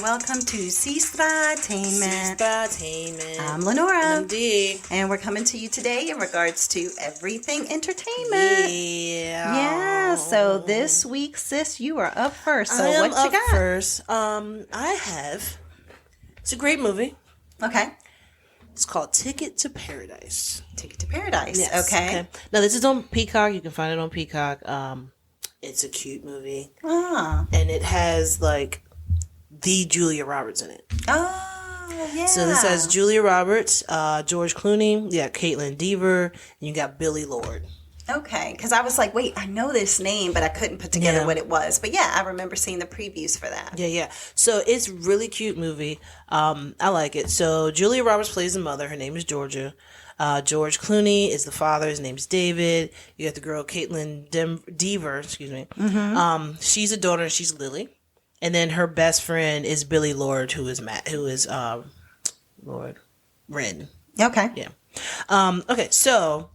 welcome to Sestra-Tainment. Sestra-Tainment. I'm Lenora. And I'm Dee. And we're coming to you today in regards to everything entertainment. Yeah, so this week, sis, you are up first. So what you got? First. It's a great movie. Okay. It's called Ticket to Paradise. Ticket to Paradise. Yes. Okay. Now, this is on Peacock. You can find it on Peacock. It's a cute movie. Ah. And it has, like, the Julia Roberts in it. Oh, yeah. So this has Julia Roberts, George Clooney, you got Caitlin Dever, and you got Billy Lord. Okay, because I was like, wait, I know this name, but I couldn't put together what it was. But yeah, I remember seeing the previews for that. Yeah. So it's a really cute movie. I like it. So Julia Roberts plays the mother. Her name is Georgia. George Clooney is the father. His name's David. You got the girl Caitlin Dever. Excuse me. Mm-hmm. She's a daughter. And she's Lily. And then her best friend is Billy Lord, who is Lord Wren. Okay. Yeah. Okay. So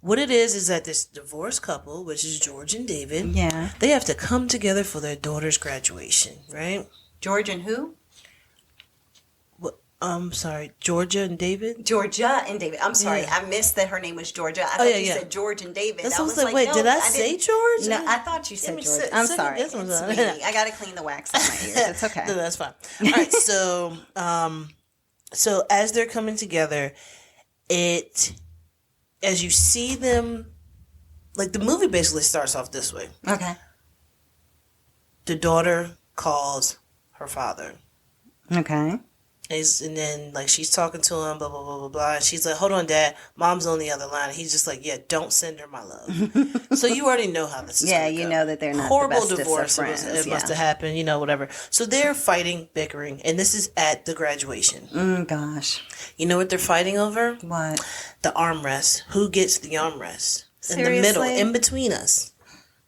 what it is that this divorced couple, which is George and David, they have to come together for their daughter's graduation, right? George and who? Sorry, Georgia and David? Georgia and David. I'm sorry. Yeah. I missed that her name was Georgia. I thought you said George and David. I was like, wait, no, did I say George? No, I thought you said George. I'm sorry. It's me. I got to clean the wax on my ears. It's okay. No, that's fine. All right, so as they're coming together, as you see them, like the movie basically starts off this way. Okay. The daughter calls her father. Okay. And then, like, she's talking to him, blah, blah, blah, blah, blah. And she's like, hold on, Dad. Mom's on the other line. And he's just like, yeah, don't send her my love. So you already know how this is going to go. know that they're not horrible the bestest divorce. of friends. It must have happened, whatever. So they're fighting, bickering. And this is at the graduation. Gosh. You know what they're fighting over? What? The armrest. Who gets the armrest? Seriously? In the middle, in between us.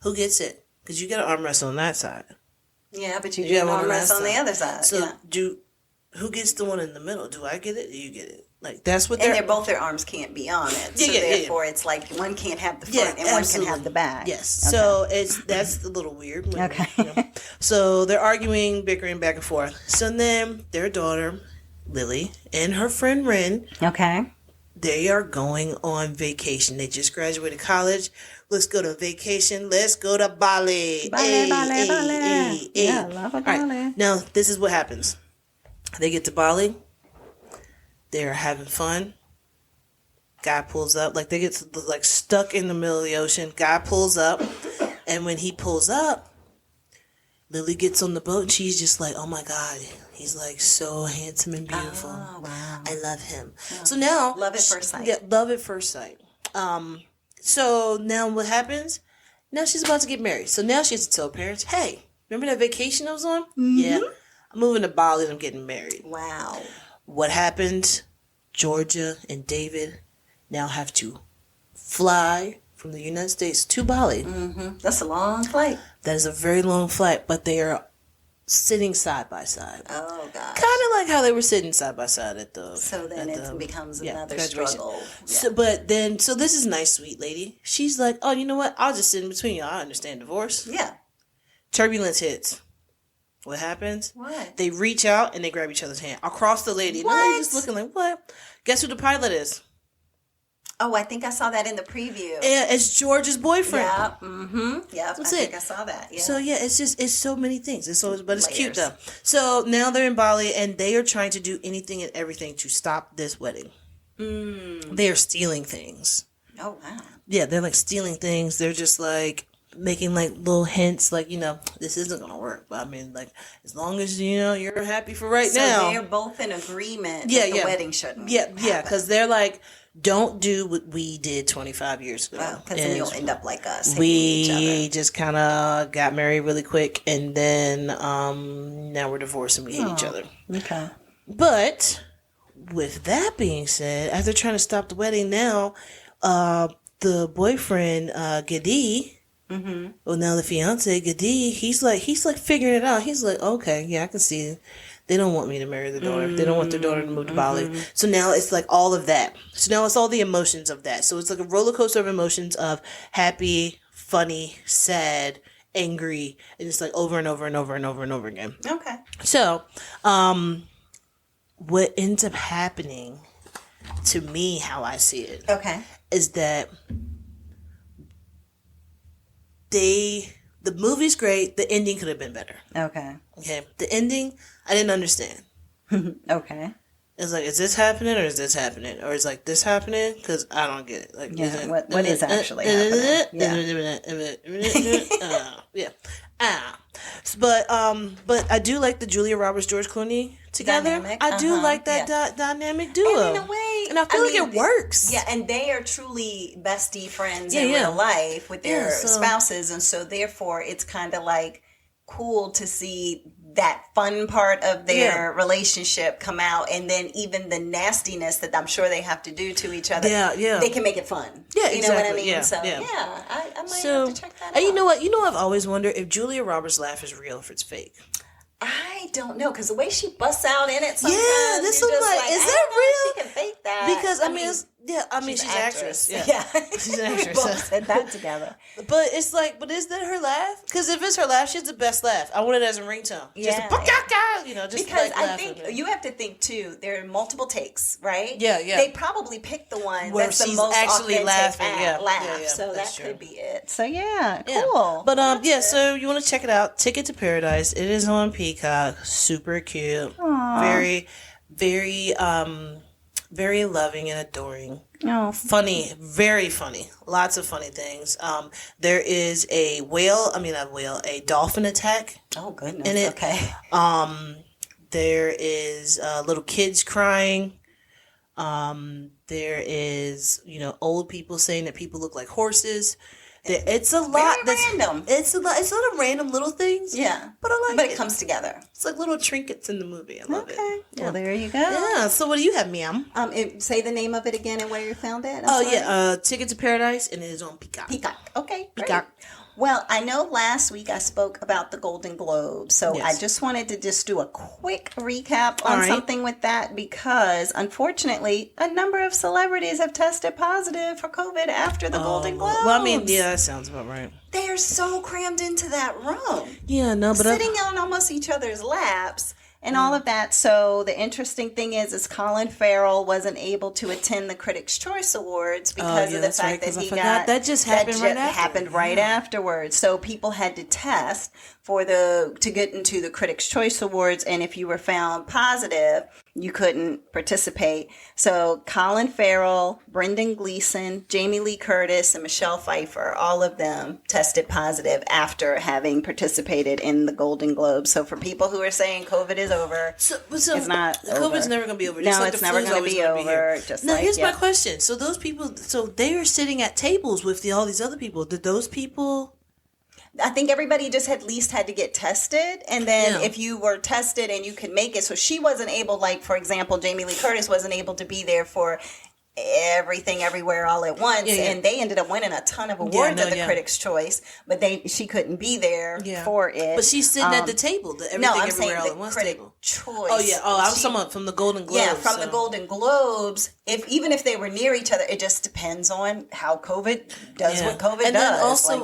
Who gets it? Because you get an armrest on that side. Yeah, but you get an armrest on the other side. So who gets the one in the middle? Do I get it? Do you get it? Like, that's what and both their arms can't be on it. So therefore it's like one can't have the front and one can have the back. Yes. Okay. So that's a little weird. Okay. So they're arguing, bickering back and forth. So then their daughter, Lily, and her friend Wren. Okay. They are going on vacation. They just graduated college. Let's go to vacation. Let's go to Bali. Bali. Yeah, love a Bali. Right. Now, this is what happens. They get to Bali. They're having fun. Guy pulls up. Like, they get stuck in the middle of the ocean. Guy pulls up. And when he pulls up, Lily gets on the boat. And she's just like, oh, my God. He's, like, so handsome and beautiful. Oh, wow. I love him. Yeah. So now... Love at first sight. Yeah, love at first sight. So now what happens? Now she's about to get married. So now she has to tell her parents, hey, remember that vacation I was on? Mm-hmm. Yeah. I'm moving to Bali and I'm getting married. Wow. What happened? Georgia and David now have to fly from the United States to Bali. Mm-hmm. That's a long flight. That is a very long flight, but they are sitting side by side. Oh, gosh. Kind of like how they were sitting side by side at the... So then it becomes another graduation. struggle. Yeah. So this is nice, sweet lady. She's like, oh, you know what? I'll just sit in between you. I understand divorce. Yeah. Turbulence hits. What happens? What? They reach out and they grab each other's hand across the lady. What? And the lady's just looking like, what? Guess who the pilot is? Oh, I think I saw that in the preview. Yeah, it's George's boyfriend. Yeah. Mm-hmm. Yeah. That's I think I saw that. Yeah. So yeah, it's so many things. But it's cute though. So now they're in Bali and they are trying to do anything and everything to stop this wedding. They are stealing things. Oh wow. Yeah, they're like stealing things. They're just like making like little hints, like, this isn't gonna work. But I mean, like, as long as you're happy for now. So they're both in agreement that the wedding shouldn't. Yeah, because they're like, don't do what we did 25 years ago. Because then you'll end up like us. We just kind of got married really quick, and then now we're divorced and we hate each other. Okay. But with that being said, as they're trying to stop the wedding now, the boyfriend Gadi. Mm-hmm. Well, now the fiance Gadi, he's like figuring it out. He's like, okay, yeah, I can see it. They don't want me to marry the daughter. They don't want their daughter to move to Bali. So now it's like all of that. So now it's all the emotions of that. So it's like a roller coaster of emotions of happy, funny, sad, angry, and it's like over and over and over and over and over again. Okay. So, what ends up happening to me, how I see it, is that the movie's great. The ending could have been better. Okay. The ending, I didn't understand. Okay. It's like, is this happening or is this happening? Or is like this happening? Because I don't get it. Like, what is actually happening? Yeah. But I do like the Julia Roberts, George Clooney together. Dynamic. I do like that dynamic duo. And in a way, and I feel like it works. Yeah, and they are truly bestie friends in real life with their spouses, and so therefore it's kind of like cool to see that fun part of their relationship come out, and then even the nastiness that I'm sure they have to do to each other, they can make it fun. Yeah, you know what I mean? So I might have to check that out. And you know what? I've always wondered if Julia Roberts' laugh is real, if it's fake. I don't know, because the way she busts out in it sometimes, this is like, is that real? She can fake that. Because she's an actress. Yeah. She's an actress. We both said that together. But it's like, is that her laugh? Because if it's her laugh, she has the best laugh. I want it as a ringtone. Just just because like I think you have to think too. There are multiple takes, right? Yeah. They probably picked the one where that's the she's most actually authentic laughing. laugh. So that could be it. So cool. But so you want to check it out? Ticket to Paradise. It is on Peacock. Super cute. Aww. Very, very, very loving and adoring. Oh, funny, very funny. Lots of funny things. There is a dolphin attack. Oh goodness. In it. Okay. There is little kids crying. There is old people saying that people look like horses. It's a lot. Random. It's a lot of random little things. Yeah, but I like it. But it comes together. It's like little trinkets in the movie. I love it. Yeah. Well, there you go. Yeah. So what do you have, ma'am? Say the name of it again and where you found it. Ticket to Paradise, and it is on Peacock. Okay. Peacock. Great. Well, I know last week I spoke about the Golden Globes, so I just wanted to do a quick recap on something with that, because unfortunately a number of celebrities have tested positive for COVID after the Golden Globes. Well, I mean, that sounds about right. They are so crammed into that room. Yeah, no, but sitting on almost each other's laps. And all of that. So the interesting thing is Colin Farrell wasn't able to attend the Critics' Choice Awards because of the fact that he got that just happened right afterwards. So people had to test to get into the Critics' Choice Awards, and if you were found positive, you couldn't participate. So Colin Farrell, Brendan Gleeson, Jamie Lee Curtis, and Michelle Pfeiffer, all of them tested positive after having participated in the Golden Globes. So for people who are saying COVID is over, so it's not COVID's over. never going to be over. No, it's never going to be over. Now, here's my question. So those people, they are sitting at tables with all these other people. Did those people... I think everybody just at least had to get tested, and then if you were tested and you could make it, so she wasn't able, like, for example, Jamie Lee Curtis wasn't able to be there for Everything Everywhere All at Once, and they ended up winning a ton of awards at the Critics' Choice, but she couldn't be there for it. But she's sitting at the table, the Everything Everywhere All at Once table. Choice. Oh yeah. Oh, I was talking about from the Golden Globes. Yeah, from the Golden Globes. Even if they were near each other, it just depends on how COVID does what COVID does. And then also,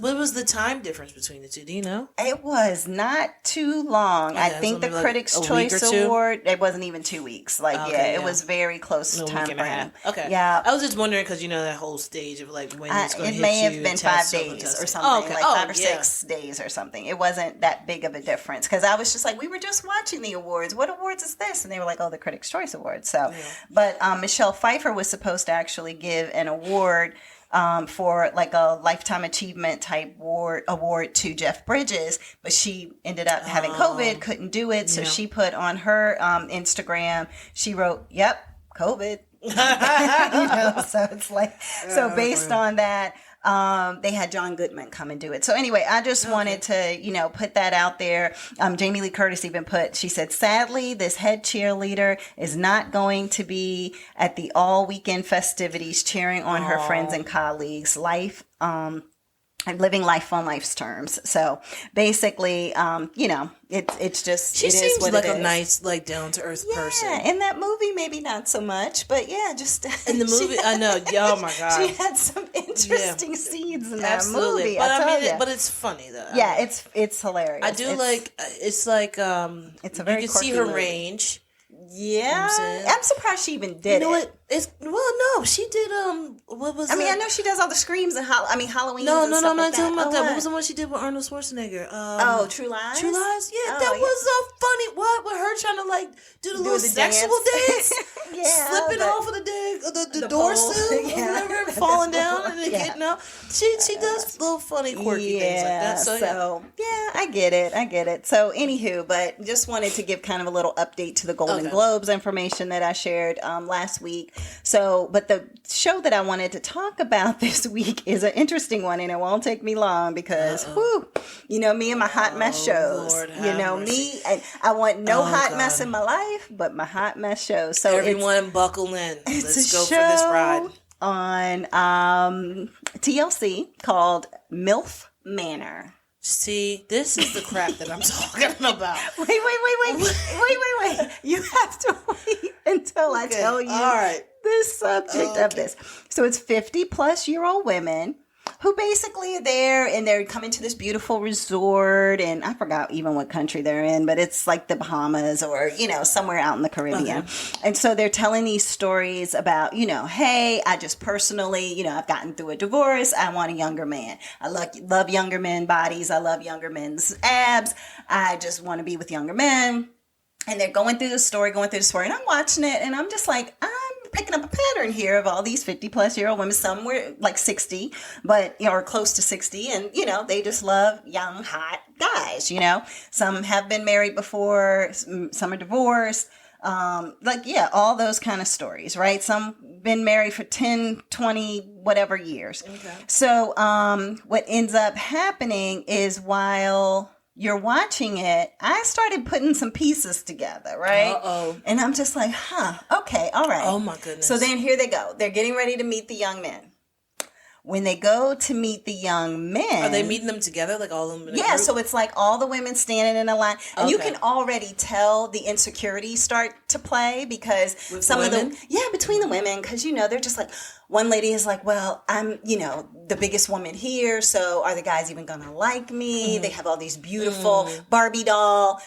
what was the time difference between the two? Do you know? It was not too long. I think the Critics' Choice Award, it wasn't even 2 weeks. It was very close to time frame. Okay. Yeah. I was just wondering because that whole stage of like when it's going to hit you. It may have been 5 days or something, 5 or 6 days or something. It wasn't that big of a difference because I was just like, we were just watching the awards. What awards is this? And they were like, oh, the Critics' Choice Awards. So, but Michelle Pfeiffer was supposed to actually give an award for like a lifetime achievement type award to Jeff Bridges, but she ended up having COVID, couldn't do it. So she put on her Instagram, she wrote, "Yep, COVID." So it's like, so based on that, they had John Goodman come and do it. So anyway, I just wanted to, put that out there. Jamie Lee Curtis even she said, sadly, this head cheerleader is not going to be at the all weekend festivities cheering on her friends and colleagues. Living life on life's terms. So basically, it's just, she seems like a nice, like down to earth person. Yeah, in that movie, maybe not so much, but just in the movie, I know. Oh my God, she had some interesting scenes in that Absolutely. movie. But I mean, but it's funny though. Yeah, it's hilarious. I do it's a very you can see her movie. range. Yeah, I'm surprised she even did it. No, she did. What was? I know she does all the screams and Halloween. No, I'm not talking about that. What was the one she did with Arnold Schwarzenegger? True Lies. True Lies. Yeah, that was so funny. What with her trying to like do the little sexual dance, slipping off of the door sill, whatever, falling down and then getting up. She does little funny quirky things like that. So I get it. So anywho, but just wanted to give kind of a little update to the Golden Globes information that I shared last week. So, but the show that I wanted to talk about this week is an interesting one, and it won't take me long because, me and my hot mess shows. Lord, me, and I want no hot mess in my life, but my hot mess shows. So everyone buckle in. Let's go for show this ride. On TLC called MILF Manor. See, this is the crap that I'm talking about. Wait. You have to wait until I tell you the subject of this. So it's 50-plus-year-old women who basically are there, and they're coming to this beautiful resort, and I forgot even what country they're in, but it's like the Bahamas or, somewhere out in the Caribbean. Okay. And so they're telling these stories about, hey, I just personally, I've gotten through a divorce. I want a younger man. I love younger men bodies. I love younger men's abs. I just want to be with younger men. And they're going through the story, and I'm watching it, and I'm just like, I'm picking up a pattern here of all these 50-plus-year-old women. Some were like 60, but or close to 60, and they just love young, hot guys. Some have been married before, some are divorced. All those kind of stories, right? Some been married for 10, 20, whatever years. Okay. So what ends up happening is while you're watching it, I started putting some pieces together, right? And I'm just like, okay, all right. Oh my goodness. So then here they go. They're getting ready to meet the young men. When they go to meet the young men... Are they meeting them together, like all of them in a group? So it's like all the women standing in a line. And you can already tell the insecurities start to play because with some the of them... Yeah, between the women. Because, they're just like... One lady is like, well, I'm, the biggest woman here, so are the guys even going to like me? Mm-hmm. They have all these beautiful Barbie doll,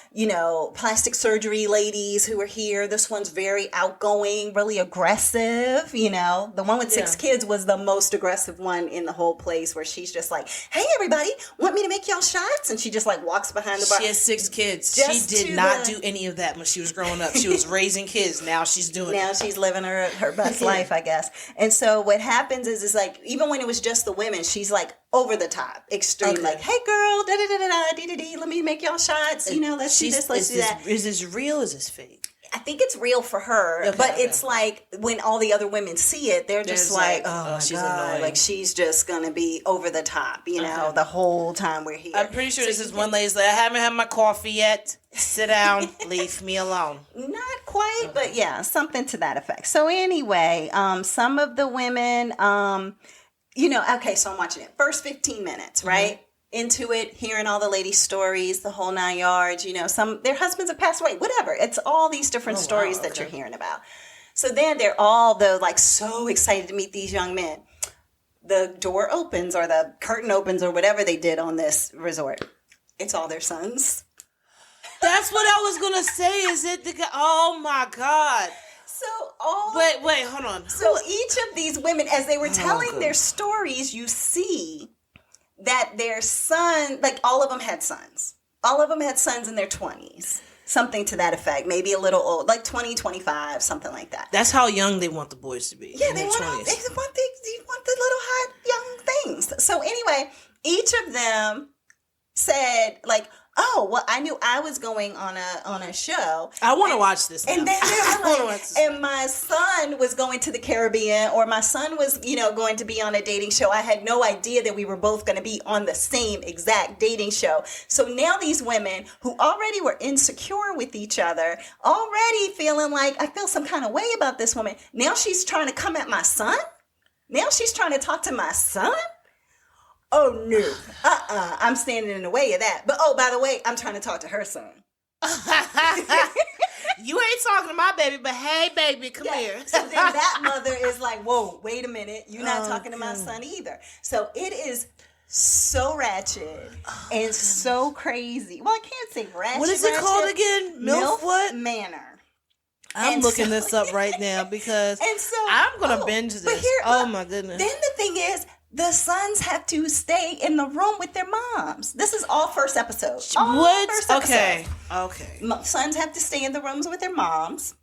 plastic surgery ladies who are here. This one's very outgoing, really aggressive, The one with 6 kids was the most aggressive one in the whole place, where she's just like, hey, everybody, want me to make y'all shots? And she just like walks behind the bar. She has 6 kids. She did not do any of that when she was growing up. She was raising kids. Now she's doing it. Now she's living her best life, I guess. And so what happens is like, even when it was just the women, she's like over the top, extreme, like, hey girl, let me make y'all shots, let's do this, let's do that. Is this real? Is this fake? I think it's real for her, it's like when all the other women see it, they're just like, oh my she's God, annoying. like she's just gonna be over the top, the whole time we're here. I'm pretty sure this is one lady's like, I haven't had my coffee yet. Sit down, leave me alone. Not quite, but yeah, something to that effect. So anyway, some of the women, so I'm watching it. First 15 minutes, right? Into it, hearing all the ladies' stories, the whole 9 yards, some, their husbands have passed away, whatever. It's all these different stories that you're hearing about. So then they're all, like, so excited to meet these young men. The door opens or the curtain opens or whatever they did on this resort. It's all their sons. That's what I was going to say. Is it the guy? Oh, my God. So Wait, hold on. So each of these women, as they were telling their stories, you see that their son, like all of them had sons. All of them had sons in their 20s. Something to that effect. Maybe a little old, like 20, 25, something like that. That's how young they want the boys to be. Yeah, they want the little hot young things. So anyway, each of them said, like, oh, well, I knew I was going on a show. I want to watch this now. And then and my son was going to the Caribbean, or my son was, going to be on a dating show. I had no idea that we were both going to be on the same exact dating show. So now these women who already were insecure with each other, already feeling like, I feel some kind of way about this woman. Now she's trying to come at my son? Now she's trying to talk to my son? Oh, no. I'm standing in the way of that. But, oh, by the way, I'm trying to talk to her son. You ain't talking to my baby, but hey, baby, come here. So then that mother is like, whoa, wait a minute. You're not talking to my son either. So it is so ratchet and so crazy. Well, I can't say ratchet. What is it called again? MILF what? Manor. I'm looking this up right now because I'm going to binge this. My goodness. Then the thing is, the sons have to stay in the room with their moms. This is all first episode. Okay. Sons have to stay in the rooms with their moms.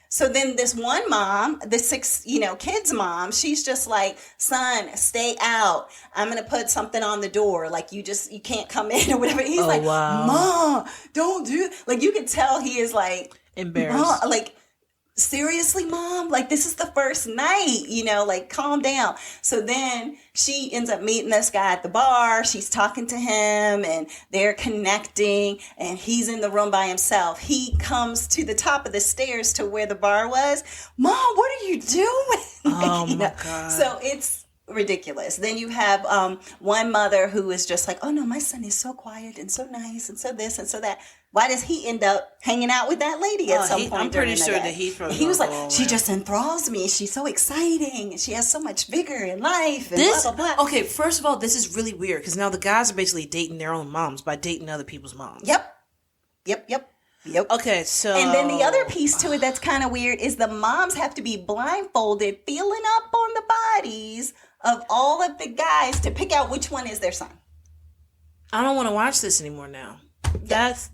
So then this one mom, the 6, kids' mom, she's just like, son, stay out. I'm going to put something on the door. Like, you can't come in or whatever. He's like, wow. Mom, don't do it. Like, you can tell he is like embarrassed. Mom, like, seriously, Mom? Like, this is the first night, like, calm down. So then she ends up meeting this guy at the bar. She's talking to him and they're connecting and he's in the room by himself. He comes to the top of the stairs to where the bar was. Mom, what are you doing? Oh, my God. So it's ridiculous. Then you have one mother who is just like, oh, no, my son is so quiet and so nice and so this and so that. Why does he end up hanging out with that lady at some point? I'm pretty sure that he was like, she just enthralls me. She's so exciting. And she has so much vigor in life. And blah, blah, blah. Okay, first of all, this is really weird because now the guys are basically dating their own moms by dating other people's moms. Yep. Okay, so... And then the other piece to it that's kind of weird is the moms have to be blindfolded, feeling up on the bodies of all of the guys to pick out which one is their son. I don't want to watch this anymore now. That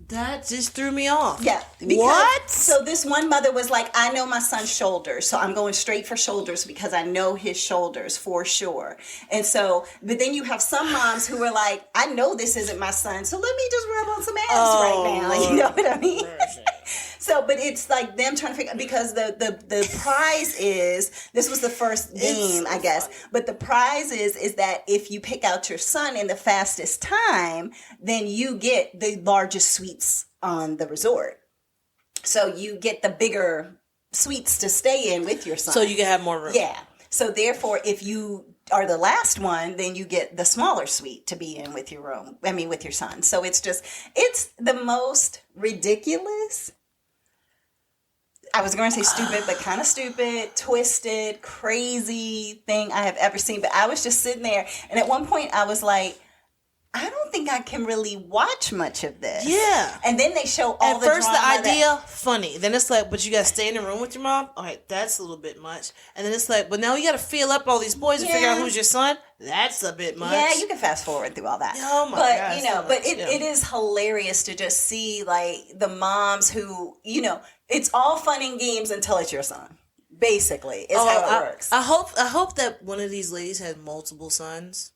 just threw me off. Yeah. What? So this one mother was like, I know my son's shoulders, so I'm going straight for shoulders because I know his shoulders for sure. And so, but then you have some moms who are like, I know this isn't my son, so let me just rub on some abs right now. You know what I mean? So, but it's like them trying to figure, because the prize is, this was the first game, I guess, but the prize is that if you pick out your son in the fastest time, then you get the largest suites on the resort. So you get the bigger suites to stay in with your son. So you can have more room. Yeah. So therefore, if you are the last one, then you get the smaller suite to be in with your son. So it's the most ridiculous, I was going to say stupid, but kind of stupid, twisted, crazy thing I have ever seen. But I was just sitting there, and at one point I was like, I don't think I can really watch much of this. Yeah. And then they show all the drama. At first, the idea, funny. Then it's like, but you got to stay in the room with your mom? All right, that's a little bit much. And then it's like, but now you got to feel up all these boys and figure out who's your son? That's a bit much. Yeah, you can fast forward through all that. Oh, my God. But it is hilarious to just see, like, the moms who, it's all fun and games until it's your son. Basically, is how it works. I hope that one of these ladies has multiple sons.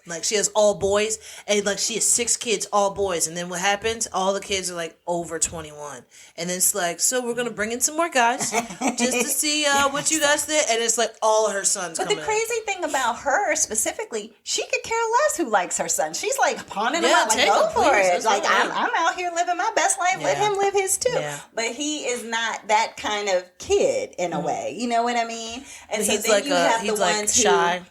Like, she has all boys, and, like, she has 6 kids, all boys. And then what happens? All the kids are, like, over 21. And then it's like, so we're going to bring in some more guys just to see what you guys did. And it's, like, all of her sons But the crazy thing about her specifically, she could care less who likes her son. She's, like, pawning him out, like, go for it. Like, I'm out here living my best life. Let him live his, too. Yeah. But he is not that kind of kid, in a way. You know what I mean? And so he's then like you have the like ones shy.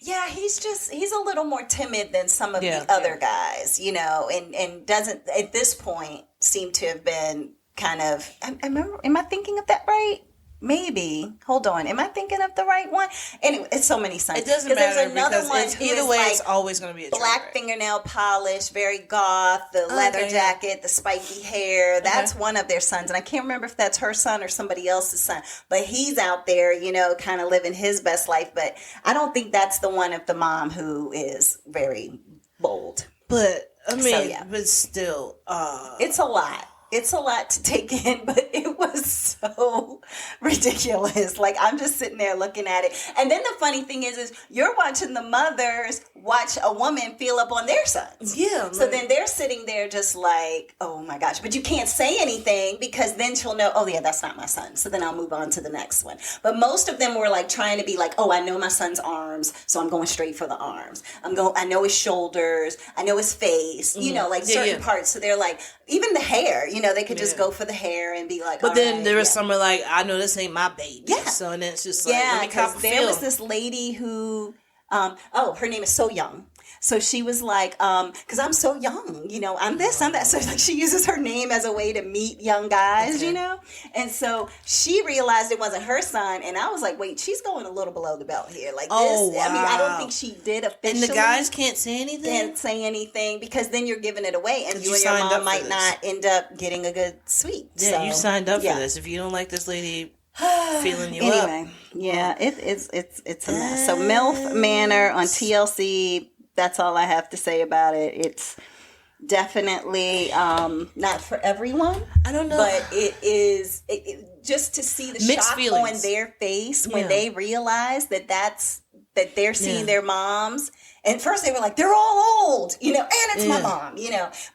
Yeah, he's a little more timid than some of the other guys, and doesn't at this point seem to have been kind of, I remember, am I thinking of that right? Maybe. Hold on. Am I thinking of the right one? Anyway, it's so many sons. It doesn't matter there's another because one either way, it's always going to be a black fingernail polish, very goth, the leather jacket, the spiky hair. That's one of their sons. And I can't remember if that's her son or somebody else's son. But he's out there, kind of living his best life. But I don't think that's the one of the mom who is very bold. But, I mean, but still. It's a lot. It's a lot to take in, but it was so ridiculous. Like, I'm just sitting there looking at it. And then the funny thing is you're watching the mothers watch a woman feel up on their sons. Yeah. So then they're sitting there just like, oh my gosh. But you can't say anything because then she'll know, oh yeah, that's not my son. So then I'll move on to the next one. But most of them were like trying to be like, oh, I know my son's arms, so I'm going straight for the arms. I know his shoulders. I know his face, certain parts. So they're like, even the hair, they could just go for the hair and be like, but then there was someone like, I know this ain't my baby. Yeah. So then it's just like, let me cop a feel. There was this lady who, her name is So Young. So she was like, because I'm so young, I'm this, I'm that. So like she uses her name as a way to meet young guys, And so she realized it wasn't her son. And I was like, wait, she's going a little below the belt here. Like this, wow. I mean, I don't think she did officially. And the guys can't say anything? Can't say anything because then you're giving it away. And you and your mom might not end up getting a good suite. Yeah, so, you signed up for this. If you don't like this lady feeling you anyway, yeah, it's a mess. So MILF Manor on TLC. That's all I have to say about it. It's definitely not for everyone. I don't know, but it is. Just to see the mixed shock feelings on their face when they realize that they're seeing their moms. And first they were like, they're all old, and it's my mom,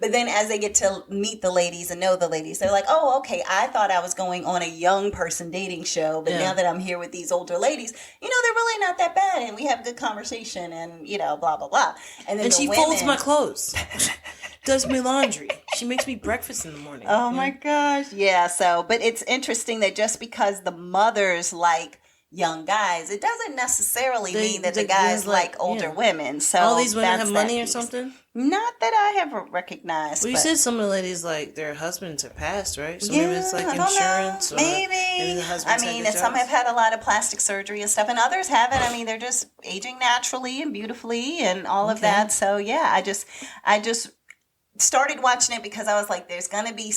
But then as they get to meet the ladies and know the ladies, they're like, oh, okay, I thought I was going on a young person dating show. But now that I'm here with these older ladies, they're really not that bad. And we have good conversation and, blah, blah, blah. And then she folds my clothes. Does my laundry. She makes me breakfast in the morning. Oh, my gosh. Yeah. So, but it's interesting that just because the mothers like young guys, it doesn't necessarily mean that the guys like older women. So all these women have money or something? Not that I have recognized. Well, you said some of the ladies, like, their husbands are passed, right? So maybe it's like insurance. Or maybe the husbands and some have had a lot of plastic surgery and stuff, and others haven't. I mean, they're just aging naturally and beautifully and all of that. So yeah, I just started watching it because I was like, there's going to be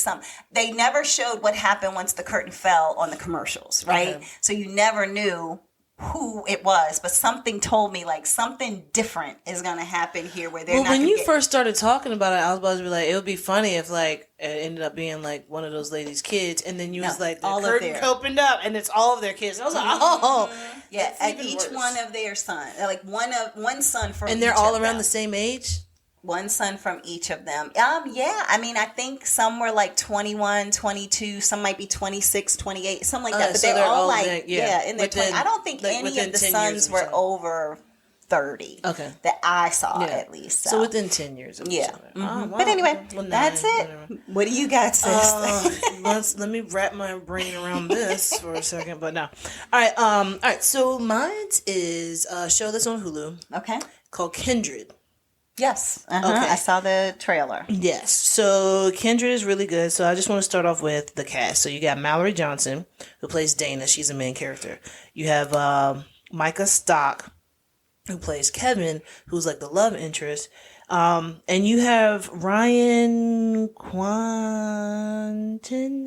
they never showed what happened once the curtain fell on the commercials, right? Okay. So you never knew who it was, but something told me like something different is going to happen here where they're not when you first started talking about it, I was about to be like, it would be funny if like it ended up being like one of those ladies' kids, and then you was like, the curtain opened up and it's all of their kids. I was like, oh, yeah, and each one of their sons, like one son from, and they're all around the same age. One son from each of them. Yeah. I mean, I think some were like 21, 22. Some might be 26, 28, something like that. But so they're all like, in their 20s. I don't think like any of the sons were over 30. Okay. That I saw at least. So within 10 years of each other. Mm-hmm. Oh, wow. But anyway, that's it. Whatever. What do you got, sis? Let me wrap my brain around this for a second, but no. All right. So mine is a show that's on Hulu. Okay. Called Kindred. Yes. Okay. I saw the trailer. Yes. So Kindred is really good. So I just want to start off with the cast. So you got Mallory Johnson, who plays Dana. She's a main character. You have Micah Stock, who plays Kevin, who's like the love interest. And you have Ryan Quanten,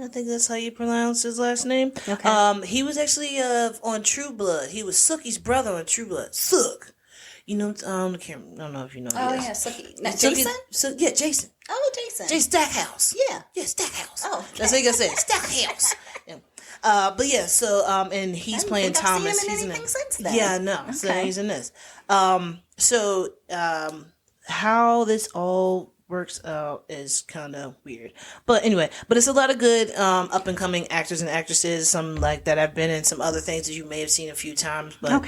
I think that's how you pronounce his last name. Okay. He was actually on True Blood. He was Sookie's brother on True Blood. Sook. I don't know if you know. Oh, yeah, Sookie. Jason? Yeah, Jason. Oh, Jason. Jason Stackhouse. Yeah. Yeah, Stackhouse. Oh, okay. That's what you gotta say. Stackhouse. Yeah. But yeah, so, and he's playing Thomas. He's in anything since then. Yeah, no. Okay. So he's in this. How this all works out is kind of weird, but anyway, it's a lot of good up and coming actors and actresses, some like that have been in some other things that you may have seen a few times, but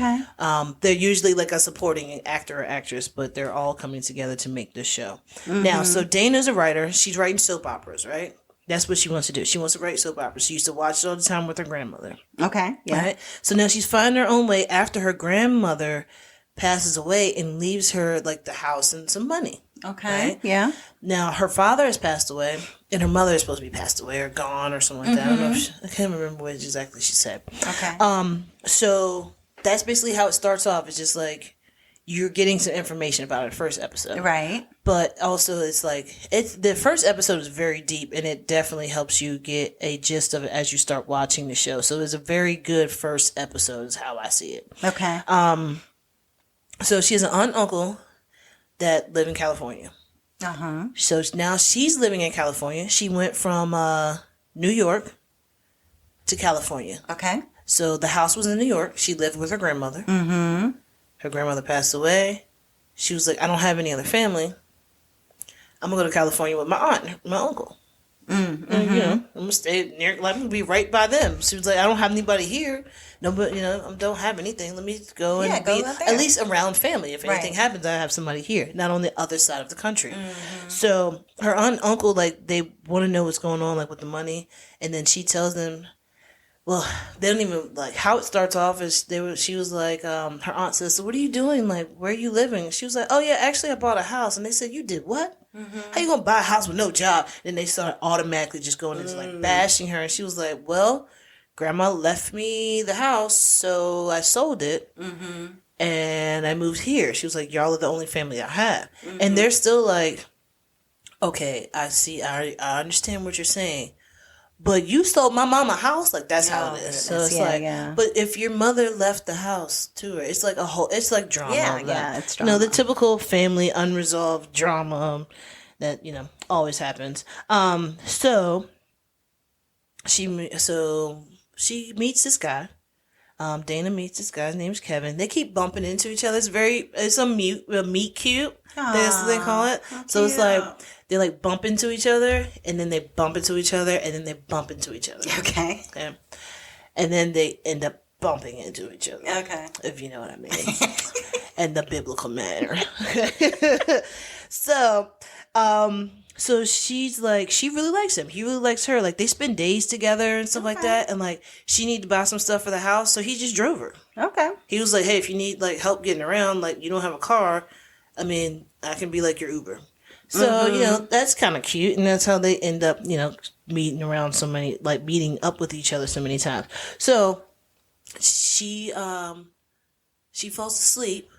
they're usually like a supporting actor or actress, but they're all coming together to make this show. Now, so Dana's a writer. She's writing soap operas, right? That's what she wants to do. She wants to write soap operas. She used to watch it all the time with her grandmother. Okay. Yeah. Right? So now she's finding her own way after her grandmother passes away and leaves her like the house and some money. Okay. Right? Yeah. Now her father has passed away, and her mother is supposed to be passed away or gone or something like that. I don't know. I can't remember what exactly she said. Okay. So that's basically how it starts off. It's just like you're getting some information about it first episode, right? But also, it's like the first episode is very deep, and it definitely helps you get a gist of it as you start watching the show. So it's a very good first episode, is how I see it. Okay. So she has an aunt and uncle that live in California. So now she's living in California. She went from New York to California. Okay. So the house was in New York. She lived with her grandmother. Her grandmother passed away. She was like, I don't have any other family. I'm going to go to California with my aunt and my uncle. And, I'm going to stay near, like, I'm going to be right by them. She was like, I don't have anybody here. No, but, I don't have anything. Let me go and be at least around family. If anything happens, I have somebody here, not on the other side of the country. So her aunt and uncle, like, they want to know what's going on, like, with the money. And then she tells them, well, they don't even like how it starts off is she was like, her aunt says, so what are you doing? Like, where are you living? She was like, oh yeah, actually I bought a house. And they said, you did what? How you gonna buy a house with no job? And they started automatically just going into like bashing her. And she was like, well, grandma left me the house, so I sold it. And I moved here. She was like, y'all are the only family I have. And they're still like, okay, I see, I understand what you're saying. But you sold my mama a house? Like, that's how it is. So it's but if your mother left the house to her, it's like it's like drama. Yeah, it's drama. The typical family unresolved drama that, always happens. So she meets this guy. Dana meets this guy. His name's Kevin. They keep bumping into each other. It's a meet cute. That's what they call it. So it's like they like bump into each other, and then they bump into each other, and then they bump into each other. Okay. And then they end up bumping into each other. Okay. If you know what I mean. In the biblical manner. So she's like, she really likes him. He really likes her. Like, they spend days together and stuff like that. And, like, she needed to buy some stuff for the house. So he just drove her. Okay. He was like, hey, if you need, like, help getting around, like, you don't have a car, I mean, I can be, like, your Uber. So, that's kind of cute. And that's how they end up, meeting up with each other so many times. So she falls asleep.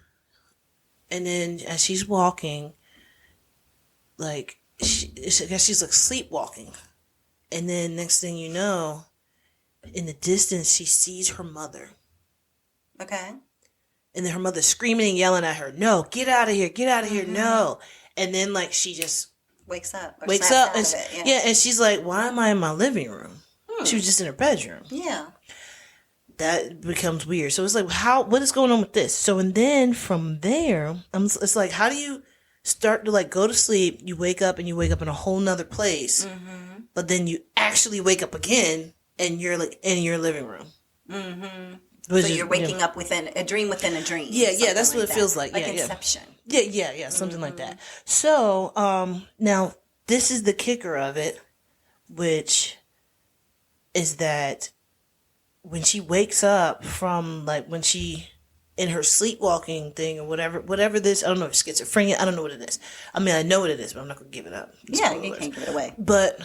And then as she's walking, like, I guess she's like sleepwalking. And then next thing you know, in the distance, she sees her mother. Okay. And then her mother's screaming and yelling at her, no, get out of here, no. And then like she just wakes up. And, and she's like, why am I in my living room? She was just in her bedroom. Yeah. That becomes weird. So it's like, what is going on with this? So, and then from there, it's like, how do you start to like go to sleep, you wake up in a whole nother place, but then you actually wake up again and you're like in your living room. So you're waking up within a dream within a dream. Yeah, that's what it feels like. Like Inception. Yeah, something like that. So, now this is the kicker of it, which is that when she wakes up from like when she in her sleepwalking thing or whatever this, I don't know if it's schizophrenia, I don't know what it is. I mean, I know what it is, but I'm not going to give it up. You can't give it away. But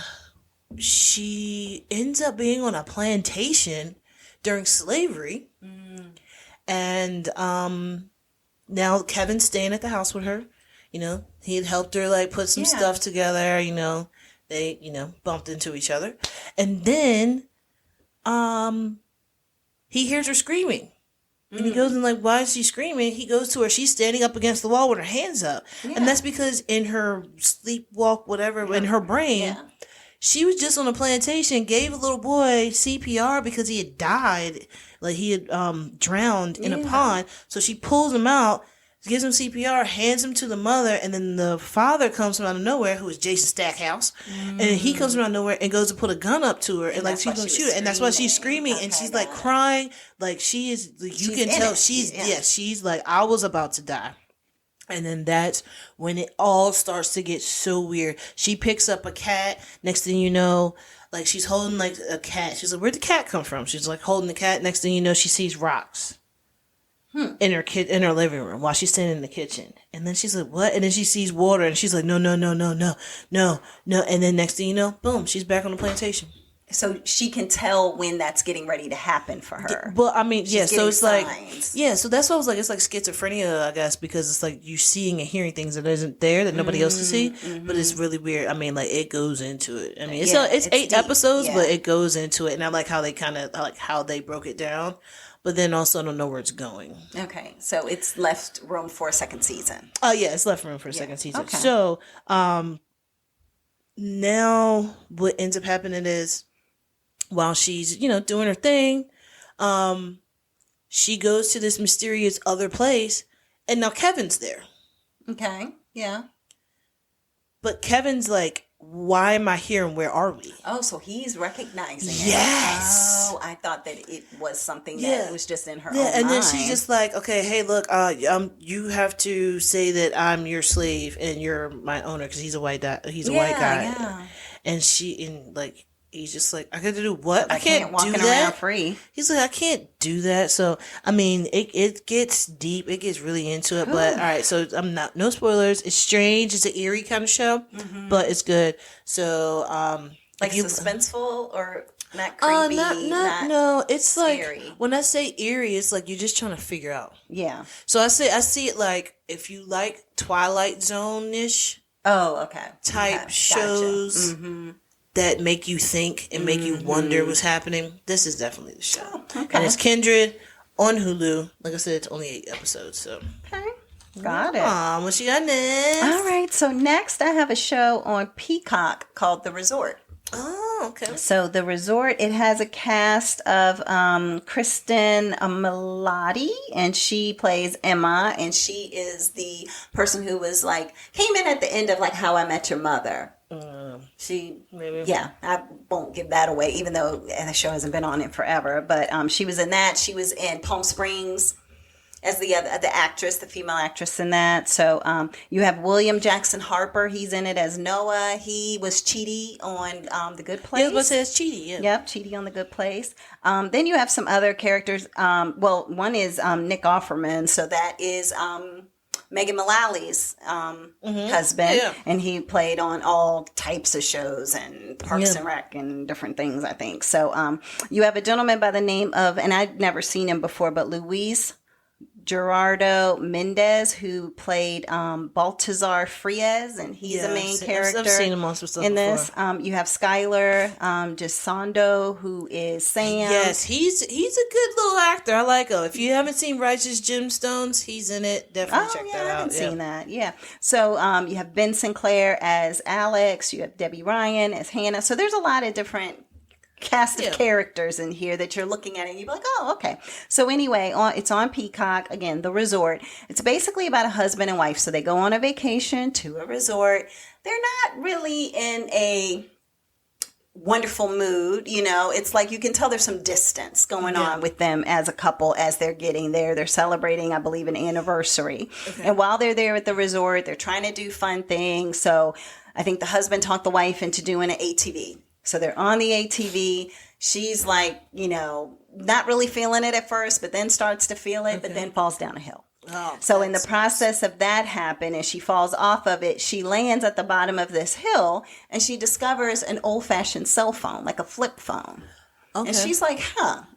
she ends up being on a plantation during slavery. And now Kevin's staying at the house with her. He had helped her like put some stuff together, they, bumped into each other. And then he hears her screaming. And he goes and like, why is she screaming? He goes to her. She's standing up against the wall with her hands up. Yeah. And that's because in her sleepwalk, whatever, in her brain, she was just on a plantation, gave a little boy CPR because he had died. Like he had drowned in a pond. So she pulls him out, gives him CPR, hands him to the mother, and then the father comes from out of nowhere, who is Jason Stackhouse, and he comes from out of nowhere and goes to put a gun up to her, and like she's gonna shoot her, and that's why she's screaming, and she's like crying, like she is, like, you can tell she's like, I was about to die. And then that's when it all starts to get so weird. She picks up a cat. Next thing you know, like she's holding like a cat. She's like, where'd the cat come from? She's like holding the cat. Next thing you know, she sees rocks in her living room while she's standing in the kitchen. And then she's like, what? And then she sees water and she's like, no. And then next thing you know, boom, she's back on the plantation. So she can tell when that's getting ready to happen for her. Well, I mean, so it's signs. like, so that's what I was like, it's like schizophrenia, I guess, because it's like you seeing and hearing things that isn't there that nobody else can see, but it's really weird. I mean, like, it goes into it. I mean, it's 8 deep episodes, but it goes into it, and I like how they how they broke it down, but then also I don't know where it's going. Okay, so it's left room for a second season. Oh, yeah, it's left room for a second season. Okay. So, now what ends up happening is, while she's, doing her thing, she goes to this mysterious other place, and now Kevin's there. Okay, yeah. But Kevin's like, why am I here and where are we? Oh, so he's recognizing it. Yes. Oh, I thought that it was something that was just in her own and mind. then she's just like, okay, hey, look, you have to say that I'm your slave and you're my owner, because he's a white guy. Yeah. And he's just like, I got to do what? I can't can't walking do around that. free. He's like, I can't do that. So, I mean, it gets deep. It gets really into it. But, all right, so no spoilers. It's strange. It's an eerie kind of show, but it's good. So, like suspenseful or not creepy? No. It's scary. like, when I say eerie, it's like you're just trying to figure out. Yeah. So I see it like, if you like Twilight Zone-ish. Oh, okay. Type shows. Gotcha. That make you think and make you wonder what's happening. This is definitely the show. Oh, okay. And it's Kindred on Hulu. Like I said, it's only 8 episodes. So okay, got it. What you got next? All right, so next I have a show on Peacock called The Resort. Oh, okay. So The Resort, it has a cast of Kristen Milotti, and she plays Emma, and she is the person who was like, came in at the end of like How I Met Your Mother. I won't give that away, even though the show hasn't been on it forever. But she was in that. She was in Palm Springs as the actress, the female actress in that. So you have William Jackson Harper. He's in it as Noah. He was Chidi on The Good Place. Yeah, I was going to say it's Chidi. Yeah. Yep, Chidi on The Good Place. Then you have some other characters. One is Nick Offerman. So that is Megan Mullally's husband, and he played on all types of shows and Parks and Rec and different things, I think. So you have a gentleman by the name of, and I'd never seen him before, but Luis Gerardo Mendez, who played Baltazar Frias, and he's a main character. I've seen him on some stuff in this. before. You have Skylar Gisando, who is Sam. Yes, he's a good little actor. I like him. If you haven't seen Righteous Gemstones, he's in it. Definitely check that out. I haven't seen that. Yeah. So you have Ben Sinclair as Alex. You have Debbie Ryan as Hannah. So there's a lot of different cast of characters in here that you're looking at and you're like, oh, okay. So anyway, it's on Peacock, again, The Resort. It's basically about a husband and wife. So they go on a vacation to a resort. They're not really in a wonderful mood, you know. It's like you can tell there's some distance going on with them as a couple as they're getting there. They're celebrating, I believe, an anniversary. Okay. And while they're there at the resort, they're trying to do fun things. So I think the husband talked the wife into doing an ATV. So they're on the ATV. She's like, you know, not really feeling it at first, but then starts to feel it, but then falls down a hill. Oh, so in the process of that happen, and she falls off of it, she lands at the bottom of this hill and she discovers an old-fashioned cell phone, like a flip phone. Okay. And she's like,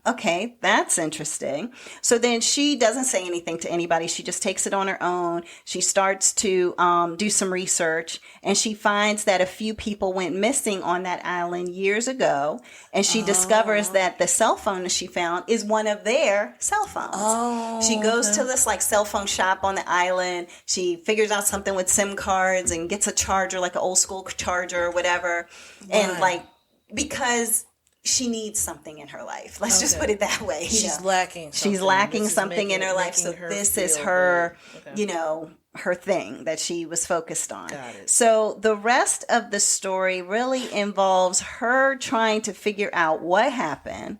okay, that's interesting. So then she doesn't say anything to anybody. She just takes it on her own. She starts to do some research, and she finds that a few people went missing on that island years ago. And she discovers that the cell phone that she found is one of their cell phones. Oh, she goes to this like cell phone shop on the island. She figures out something with SIM cards and gets a charger, like an old school charger or whatever. Right. And like, because she needs something in her life. Let's just put it that way. She's lacking something. She's lacking something in her life. So this is her, you know, her thing that she was focused on. Got it. So the rest of the story really involves her trying to figure out what happened.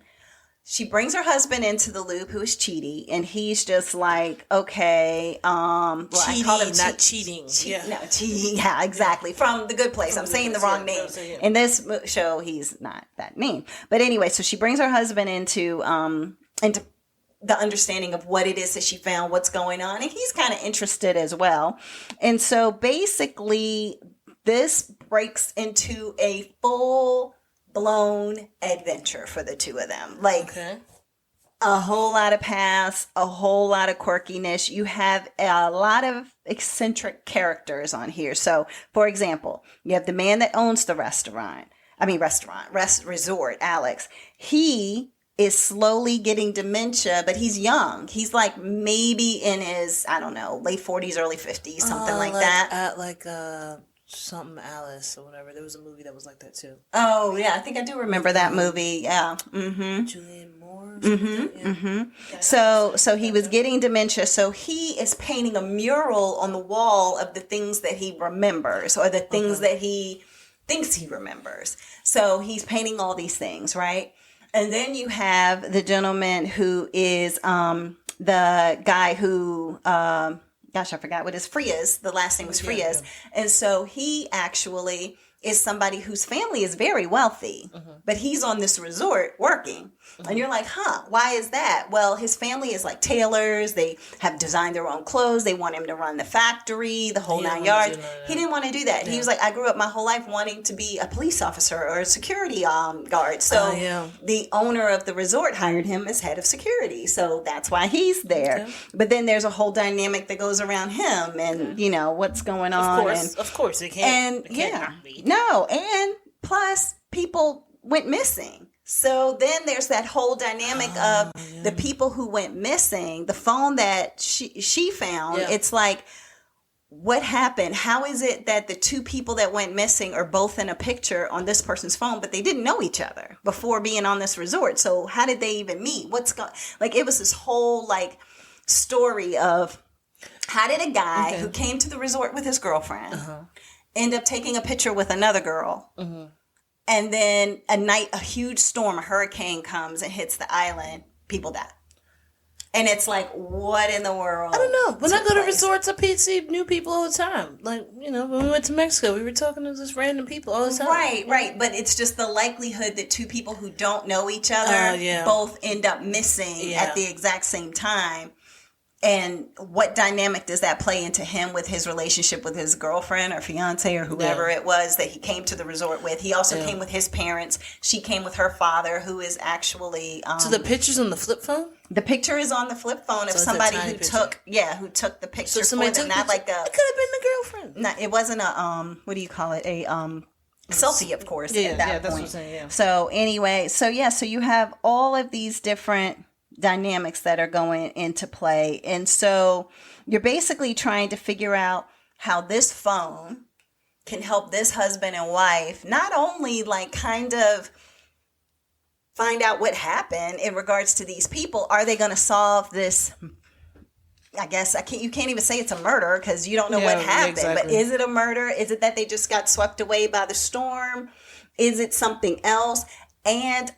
She brings her husband into the loop, who is Chidi, and he's just like, okay, well, cheating, I call him not cheating. No, cheating. Yeah, exactly. From The Good Place. I'm saying the wrong name. In this show, he's not that name. But anyway, so she brings her husband into the understanding of what it is that she found, what's going on, and he's kind of interested as well. And so basically, this breaks into a full-blown adventure for the two of them. Like, a whole lot of paths, a whole lot of quirkiness. You have a lot of eccentric characters on here. So, for example, you have the man that owns the resort, Alex. He is slowly getting dementia, but he's young. He's like maybe in his, I don't know, late 40s, early 50s, something like that. Something Alice or whatever. There was a movie that was like that too. Oh yeah, I think I do remember that movie. Yeah. Mm-hmm. Julianne Moore. Mm-hmm. Yeah. Mm-hmm. Yeah, so he was getting dementia. So he is painting a mural on the wall of the things that he remembers, or the things that he thinks he remembers. So he's painting all these things, right? And then you have the gentleman who is the guy who. Gosh, I forgot what his Frias. The last name was Frias. Yeah. And so he actually is somebody whose family is very wealthy, but he's on this resort working. And you're like, why is that? Well, his family is like tailors. They have designed their own clothes. They want him to run the factory, the whole 9 yards. He didn't want to do that. Yeah. He was like, I grew up my whole life wanting to be a police officer or a security guard. So the owner of the resort hired him as head of security. So that's why he's there. Okay. But then there's a whole dynamic that goes around him and, you know, what's going on. Of course, it can't. And not be. No, and plus people went missing. So then there's that whole dynamic of the people who went missing, the phone that she found. Yeah. It's like, what happened? How is it that the two people that went missing are both in a picture on this person's phone, but they didn't know each other before being on this resort? So how did they even meet? It was this whole like story of how did a guy who came to the resort with his girlfriend end up taking a picture with another girl? And then a huge storm, a hurricane comes and hits the island. People die. And it's like, what in the world? I don't know. When I go to resorts, I see new people all the time. Like, you know, when we went to Mexico, we were talking to just random people all the time. Right. But it's just the likelihood that two people who don't know each other both end up missing at the exact same time. And what dynamic does that play into him with his relationship with his girlfriend or fiance or whoever it was that he came to the resort with? He also came with his parents. She came with her father, who is actually... so the picture's on the flip phone? The picture is on the flip phone of somebody who took the picture for them. Not like a... It could have been the girlfriend. No, it wasn't a, what do you call it? A selfie, of course, at that point. That's what I'm saying, So anyway, so you have all of these different dynamics that are going into play. And so you're basically trying to figure out how this phone can help this husband and wife not only like kind of find out what happened in regards to these people. Are they going to solve this? I guess you can't even say it's a murder because you don't know what happened. Exactly. But is it a murder? Is it that they just got swept away by the storm? Is it something else? And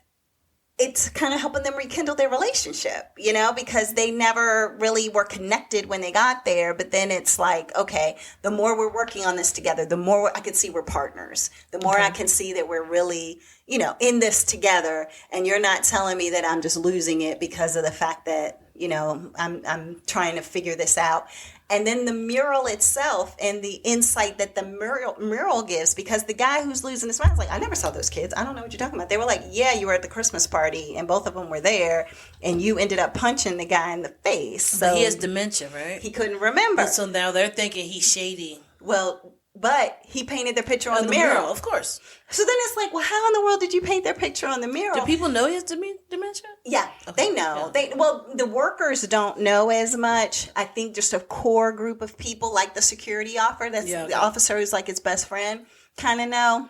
it's kind of helping them rekindle their relationship, you know, because they never really were connected when they got there. But then it's like, okay, the more we're working on this together, the more I can see we're partners, the more I can see that we're really, you know, in this together. And you're not telling me that I'm just losing it because of the fact that, you know, I'm trying to figure this out. And then the mural itself and the insight that the mural gives, because the guy who's losing his mind is like, I never saw those kids. I don't know what you're talking about. They were like, yeah, you were at the Christmas party and both of them were there and you ended up punching the guy in the face. So but he has dementia, right? He couldn't remember. And so now they're thinking he's shady. Well, but he painted their picture on the mural. Of course. So then it's like, well, how in the world did you paint their picture on the mural? Do people know he has dementia? Yeah, okay. They know. Yeah. The workers don't know as much. I think just a core group of people, like the security the officer who's like his best friend, kind of know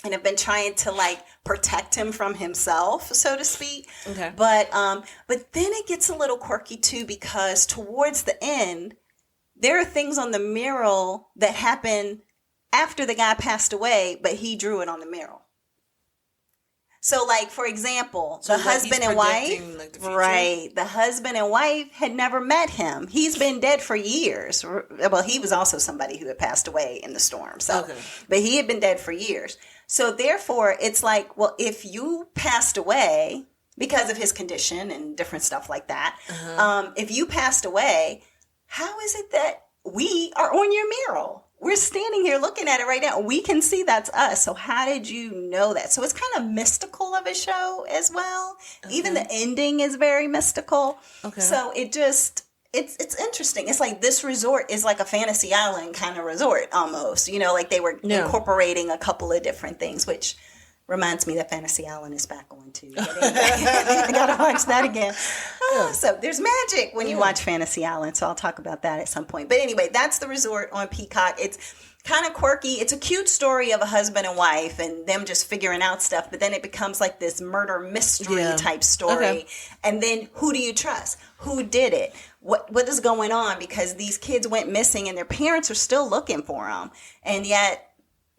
and have been trying to like protect him from himself, so to speak. Okay. But then it gets a little quirky too, because towards the end, there are things on the mural that happen after the guy passed away, but he drew it on the mural. So, like, for example, the husband and wife, the husband and wife had never met him. He's been dead for years. Well, he was also somebody who had passed away in the storm. So, but he had been dead for years. So, therefore, it's like, well, if you passed away because of his condition and different stuff like that, if you passed away, how is it that we are on your mural? We're standing here looking at it right now. We can see that's us. So how did you know that? So it's kind of mystical of a show as well. Okay. Even the ending is very mystical. Okay. So it's interesting. It's like this resort is like a fantasy island kind of resort almost. You know, like they were incorporating a couple of different things, which reminds me that Fantasy Island is back on too. I gotta watch that again. So there's magic when you watch Fantasy Island. So I'll talk about that at some point. But anyway, that's the resort on Peacock. It's kind of quirky. It's a cute story of a husband and wife and them just figuring out stuff. But then it becomes like this murder mystery type story. Okay. And then who do you trust? Who did it? What is going on? Because these kids went missing and their parents are still looking for them. And yet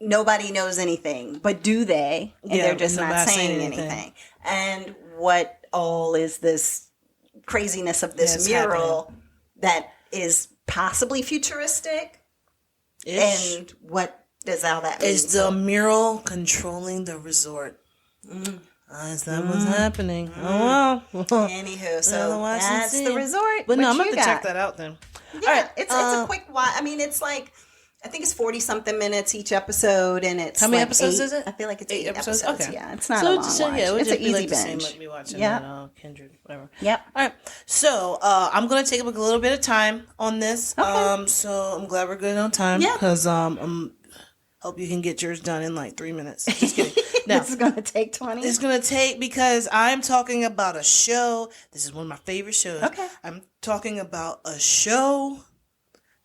nobody knows anything, but do they? And they're just not saying anything. And what all is this craziness of this mural that is possibly futuristic? And what Is how that means. Is the mural controlling the resort? Is that what's happening? Oh, well. Anywho, so that's the resort. But no, I'm going to check that out then. Yeah, all right. It's a quick watch. I mean, it's like, I think it's 40-something minutes each episode, and it's how many episodes is it? I feel like it's 8 episodes. Okay. Yeah, it's not so a long watch. Yeah, it it's an easy like binge. The same like me watching Kindred, whatever. Yep. All right. So I'm gonna take up a little bit of time on this. Okay. So I'm glad we're good on time. Yeah. Because hope you can get yours done in like 3 minutes. Just kidding. Now, this is gonna take 20. It's gonna take because I'm talking about a show. This is one of my favorite shows. Okay. I'm talking about a show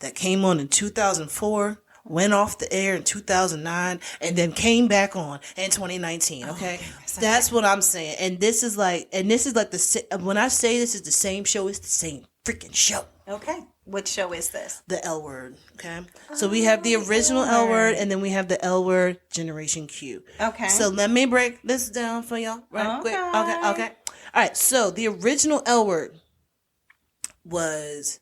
that came on in 2004. Went off the air in 2009 and then came back on in 2019. Okay, that's what I'm saying. And this is like when I say this is the same show, it's the same freaking show. Okay, which show is this? The L Word. Okay, so we have the original L Word, and then we have the L Word Generation Q. Okay, so let me break this down for y'all right quick. Okay. All right. So the original L Word was.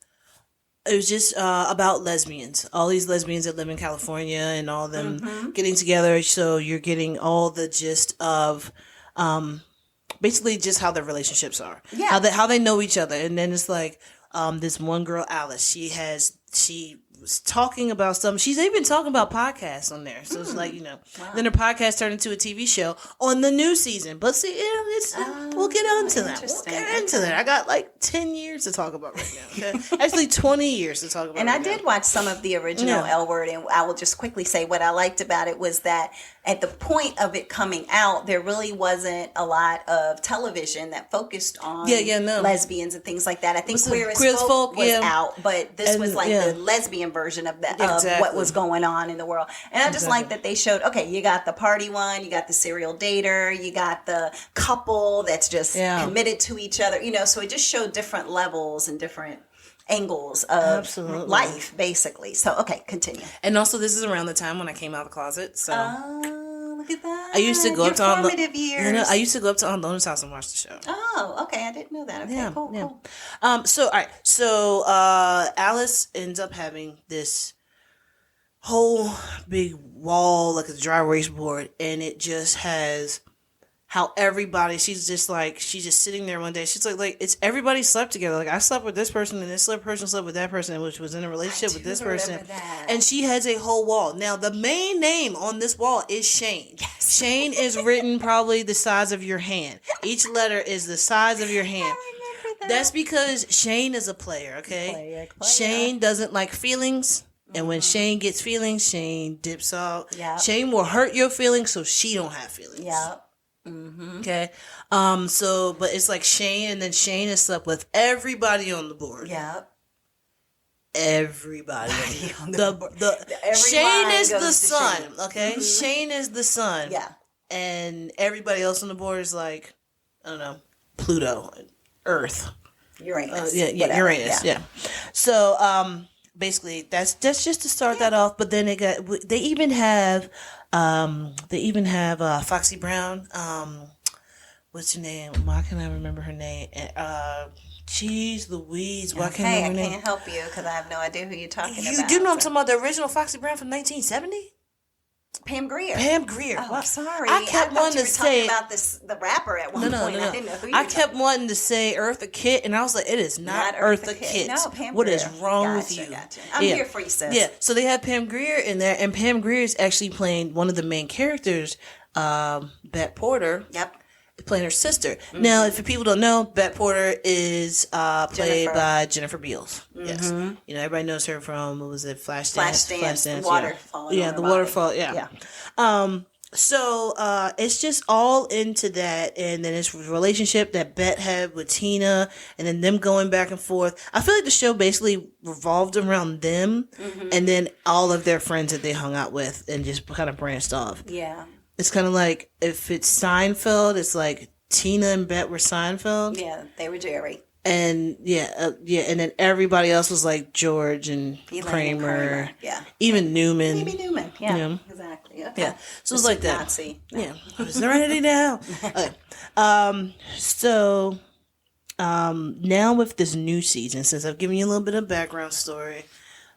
It was just about lesbians. All these lesbians that live in California and all them getting together. So you're getting all the gist of basically just how their relationships are. Yeah. How they know each other. And then it's like this one girl, Alice, she was talking about something. She's even talking about podcasts on there. So it's like, then her podcast turned into a TV show on the new season. But see, we'll get into that. We'll get into that. I got like 10 years to talk about right now. Okay? Actually, 20 years to talk about and right I did watch some of the original L Word, and I will just quickly say what I liked about it was that at the point of it coming out, there really wasn't a lot of television that focused on lesbians and things like that. I think Queer as Folk was out, but this was like the lesbian version of that of what was going on in the world. And I just like that they showed, okay, you got the party one, you got the serial dater, you got the couple that's just committed to each other, so it just showed different levels and different angles of life, basically. So, okay, continue. And also, this is around the time when I came out of the closet, so... look at that. I used to go up to formative years. I used to go up to Aunt Lona's house and watch the show. Oh, okay. I didn't know that. Okay, cool. So, all right. So, Alice ends up having this whole big wall, like a dry erase board, and it just has how everybody, she's just sitting there one day. She's like it's everybody slept together. Like, I slept with this person, and this person slept with that person, which was in a relationship with this person. And she has a whole wall. Now, the main name on this wall is Shane. Yes. Shane is written probably the size of your hand. Each letter is the size of your hand. That's because Shane is a player, okay? Player. Shane doesn't like feelings. And when Shane gets feelings, Shane dips out. Yep. Shane will hurt your feelings so she don't have feelings. Yeah. Okay. But it's like Shane, and then Shane has slept with everybody on the board. Yeah. Everybody on the board. Shane is the sun. Shane. Okay. Mm-hmm. Shane is the sun. Yeah. And everybody else on the board is like, I don't know, Pluto, Earth, Uranus. Uranus. Yeah. So, basically, that's just to start that off. But then they even have Foxy Brown. What's her name? Why can't I remember her name? Jeez Louise, why can't I remember her name? I can't help you because I have no idea who you're talking about. You do know I'm talking about the original Foxy Brown from 1970? Pam Grier. Oh, I'm sorry. I kept wanting to say about the rapper at one point. I didn't know who you I kept wanting to say Eartha Kitt, and I was like, it is not Eartha Kitt. No, Pam What Grier. is wrong with you? Gotcha. I'm here for you, sis. Yeah. So they have Pam Grier in there, and Pam Grier is actually playing one of the main characters, Bette Porter. Yep. Playing her sister. Mm-hmm. Now, if people don't know, Bette Porter is played by Jennifer Beals. Mm-hmm. Yes, everybody knows her from Flashdance, Waterfall. Yeah, the waterfall. Yeah. So it's just all into that, and then it's a relationship that Bette had with Tina, and then them going back and forth. I feel like the show basically revolved around them, and then all of their friends that they hung out with, and just kind of branched off. Yeah. It's kind of like, if it's Seinfeld, it's like Tina and Bette were Seinfeld. Yeah, they were Jerry. And and then everybody else was like George and Kramer. Yeah. Even Newman. Maybe Newman. Yeah. Exactly. Okay. Yeah. So it's like that. Nazi. No. Yeah. Serenity now. Okay. Now with this new season, since I've given you a little bit of background story,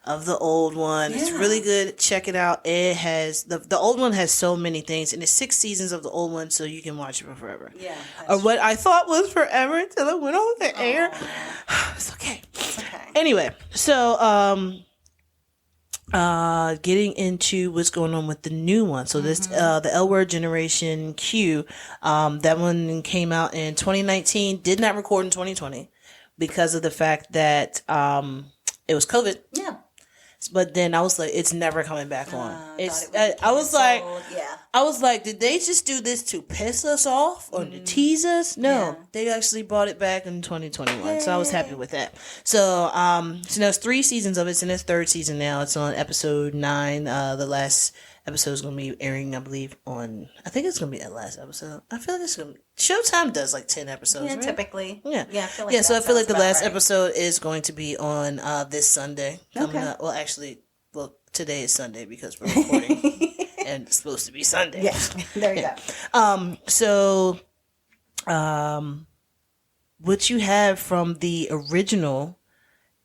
of the old one. It's really good. Check it out. It has the old one has so many things, and it's 6 seasons of the old one, so you can watch it for forever. Yeah. Or what I thought was forever until it went on the air. It's okay. Anyway, so getting into what's going on with the new one. So this the L Word Generation Q, that one came out in 2019. Did not record in 2020 because of the fact that it was COVID. Yeah. But then I was like, it's never coming back on. I was like, did they just do this to piss us off or to tease us? No, they actually brought it back in 2021. Yay. So I was happy with that. So, so now it's 3 seasons of it. It's in its 3rd season now. It's on episode 9. The last episode is going to be airing, I believe, I think it's going to be that last episode. I feel like it's going to be, Showtime does like 10 episodes, right? Typically. Yeah. Yeah, I feel like so I feel like the last episode is going to be on this Sunday coming up. Well, actually, today is Sunday because we're recording and it's supposed to be Sunday. Yeah, there you go. So, what you have from the original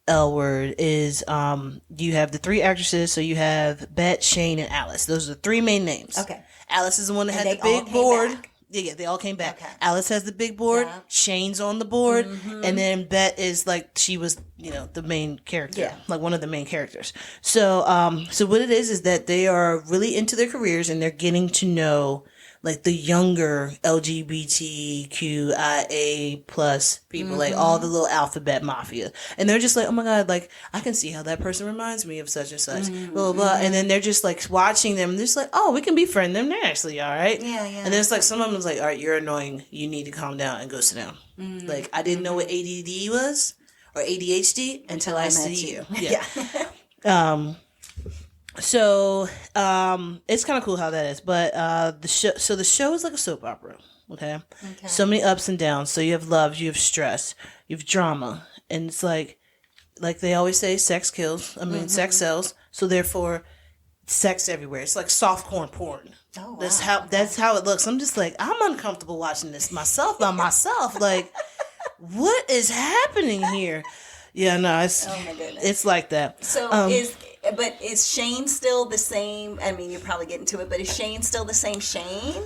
L Word is you have the 3 actresses. So you have Bet, Shane, and Alice. Those are the 3 main names. Okay. Alice is the one that had the big board. Back. Yeah, they all came back. Okay. Alice has the big board. Yeah. Shane's on the board. And then Bet is like, she was, the main character. Yeah. Like one of the main characters. So, so what it is that they are really into their careers and they're getting to know like the younger LGBTQIA plus people, like all the little alphabet mafia. And they're just like, oh my God, like I can see how that person reminds me of such and such, blah, blah, blah. And then they're just like watching them. And they're just like, oh, we can befriend them. They're actually all right. Yeah. And then it's like, some of them's like, all right, you're annoying. You need to calm down and go sit down. Like I didn't know what ADD was or ADHD until I see you. Yeah. So, it's kind of cool how that is, but, the show is like a soap opera. Okay. So many ups and downs. So you have love, you have stress, you have drama, and it's like they always say, sex kills. I mean, sex sells. So therefore, sex everywhere. It's like softcore porn. Oh, wow. That's how it looks. I'm just like, I'm uncomfortable watching this myself by myself. Like, what is happening here? Yeah, no, oh my goodness. It's like that. So is Shane still the same? I mean, you're probably getting to it, but is Shane still the same Shane?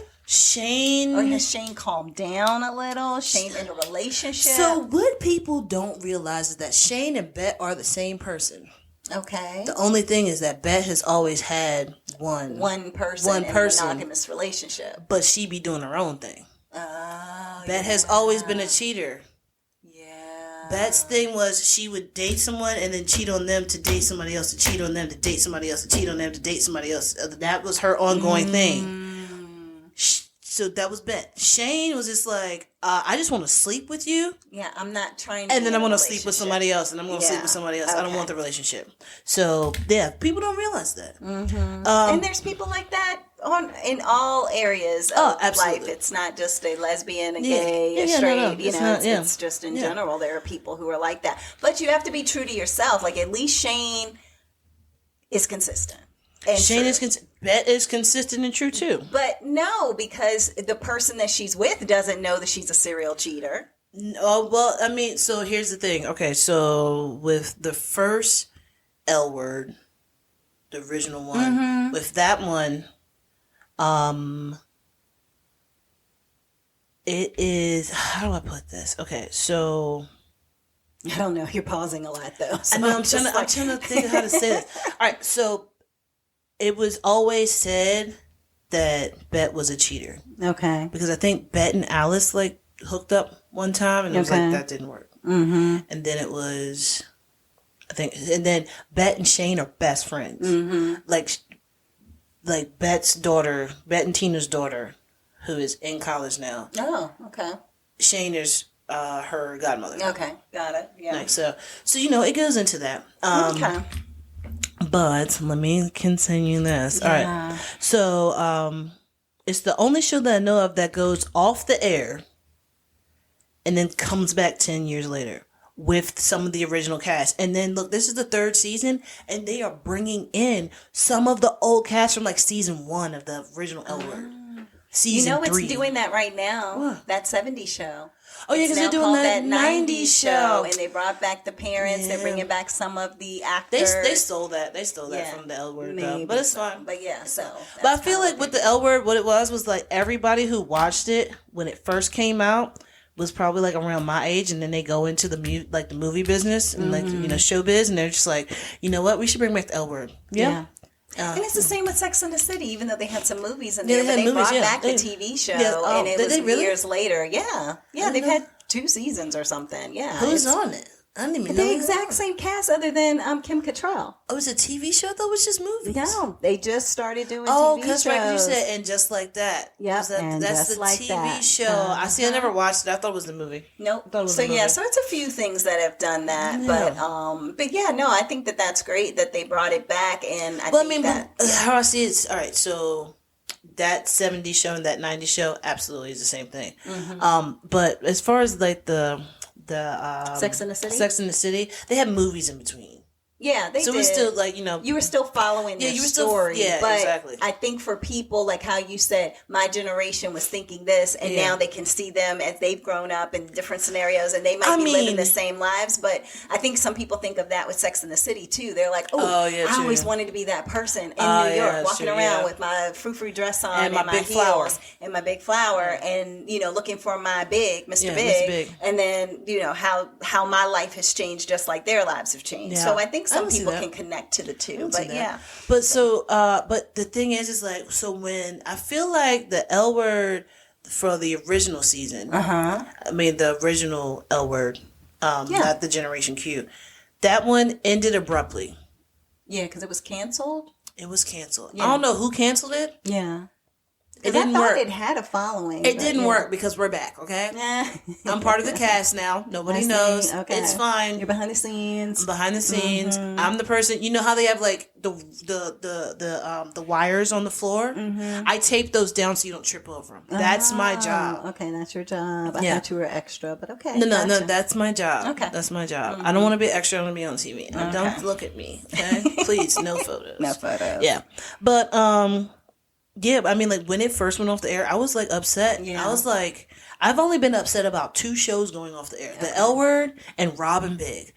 Or has Shane calmed down a little? Shane in a relationship? So what people don't realize is that Shane and Bet are the same person. Okay. The only thing is that Bet has always had one person in a monogamous relationship. But she be doing her own thing. Bet has always been a cheater. Bet's thing was she would date someone and then cheat on them to date somebody else, to cheat on them, to date somebody else, to cheat on them, to date somebody else. That was her ongoing thing. So that was Bet. Shane was just like, I just want to sleep with you. Yeah, I'm not trying to. And then I'm going to sleep with somebody else, and I'm going to sleep with somebody else. Okay. I don't want the relationship. So, yeah, people don't realize that. And there's people like that in all areas of life. It's not just a lesbian, a gay, a straight. It's just in general. There are people who are like that. But you have to be true to yourself. Like, at least Shane is consistent. And Shane is Bet is consistent and true too. But no, because the person that she's with doesn't know that she's a serial cheater. Oh, well, I mean, so here's the thing. Okay, so with the first L Word, the original one, with that one, it is, how do I put this? Okay, so I don't know. You're pausing a lot though. So I know. I'm trying to think of how to say this. All right, so it was always said that Bet was a cheater. Okay. Because I think Bet and Alice like hooked up one time, and it was like that didn't work. And then it was, I think, and then Bet and Shane are best friends. Like Bet's daughter, Bet and Tina's daughter, who is in college now. Oh, okay. Shane is her godmother. Okay, got it. Yeah. Like, so it goes into that. Okay. But let me continue this. Yeah. All right. So it's the only show that I know of that goes off the air and then comes back 10 years later with some of the original cast. And then look, this is the 3rd season, and they are bringing in some of the old cast from like season 1 of the original L Word. season 3. What's doing that right now? What? That 70s show. Oh, yeah, because they're doing that 90s show. And they brought back the parents. Yeah. They're bringing back some of the actors. They stole that. They stole that from the L Word, though. But it's fine. But yeah, so. But I feel like with the L Word, what it was like everybody who watched it when it first came out was probably like around my age, and then they go into the the movie business and like showbiz, and they're just like, you know what, we should bring back the L Word. Yeah. And it's the same with Sex and the City, even though they had some movies in there, but they brought back the TV show, and it was years later. Yeah, they've had 2 seasons or something. Yeah, who's on it? I didn't even know. The exact same cast, other than Kim Cattrall. Oh, it's a TV show though. It's just movies. No, they just started doing. Oh, TV because shows. right, you said "And Just Like That." Yeah, that's the like TV that. show. I see. I never watched it. I thought it was the movie. Nope. So so it's a few things that have done that, but yeah, no, I think that's great that they brought it back, and how I see it. All right, so that 70s show and that 90s show absolutely is the same thing. Mm-hmm. But as far as like the Sex and the City? Sex and the City, they had movies in between. Yeah, they did. So it was still like, you were still following the story. But exactly. I think for people, like how you said, my generation was thinking this, and now they can see them as they've grown up in different scenarios, and they might be living the same lives. But I think some people think of that with Sex and the City too. They're like, I always wanted to be that person in New York, walking around with my frou-frou dress on and my big heels and my big flower, and looking for my big Mr. Big, and then how my life has changed just like their lives have changed. So I think some people can connect to the two, but But but the thing is like, so when I feel like the L Word for the original season, I mean the original L Word, not the Generation Q, that one ended abruptly. Yeah, because it was canceled. It was canceled. Yeah. I don't know who canceled it. Yeah. It didn't work. It had a following. It didn't work because we're back, okay? I'm part of the cast now. Nobody knows. Okay. It's fine. You're behind the scenes. I'm behind the scenes. Mm-hmm. I'm the person. You know how they have like the wires on the floor? Mm-hmm. I tape those down so you don't trip over them. That's my job. Okay, that's your job. I thought you were extra, but okay. No, that's my job. Okay. That's my job. Mm-hmm. I don't want to be extra. I want to be on TV. Okay. Don't look at me, okay? Please, no photos. No photos. Yeah. But, yeah, I mean, like, when it first went off the air, I was, like, upset. Yeah. I was like, I've only been upset about 2 shows going off the air. The L Word and Robin Big.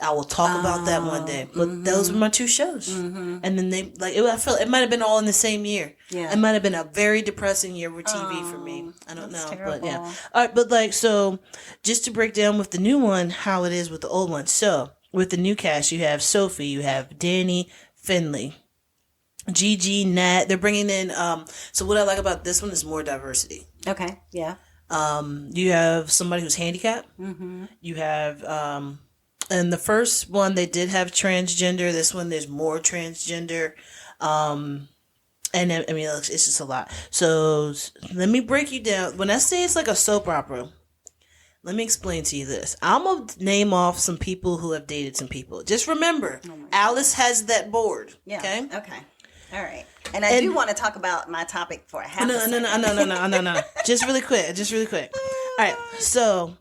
I will talk about that one day. But those were my 2 shows. Mm-hmm. And then they, like, I felt it might have been all in the same year. Yeah. It might have been a very depressing year with TV for me. I don't know. Terrible. But, yeah. All right, but, like, so, just to break down with the new one, how it is with the old one. So, with the new cast, you have Sophie, you have Danny, Finley, Gigi, Nat. They're bringing in so what I like about this one is more diversity. Okay. Yeah. You have somebody who's handicapped. Mm-hmm. You have in the first one they did have transgender. This one there's more transgender. And I mean it's just a lot. So let me break you down. When I say it's like a soap opera, let me explain to you this. I'm going to name off some people who have dated some people. Just remember, Alice has that board. Yeah. Okay? Okay. All right. And I do want to talk about my topic for a half a second. No. Just really quick. All right. So,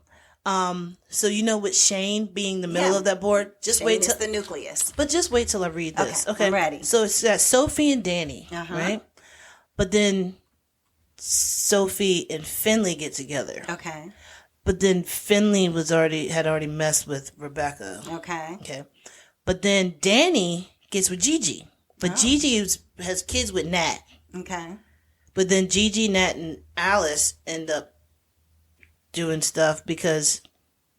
you know with Shane being the middle of that board, Shane wait till the nucleus. But just wait till I read this. Okay. I'm ready. So it's got Sophie and Danny, right? But then Sophie and Finley get together. Okay. But then Finley had already messed with Rebecca. Okay. But then Danny gets with Gigi. But Gigi has kids with Nat. Okay. But then Gigi, Nat, and Alice end up doing stuff because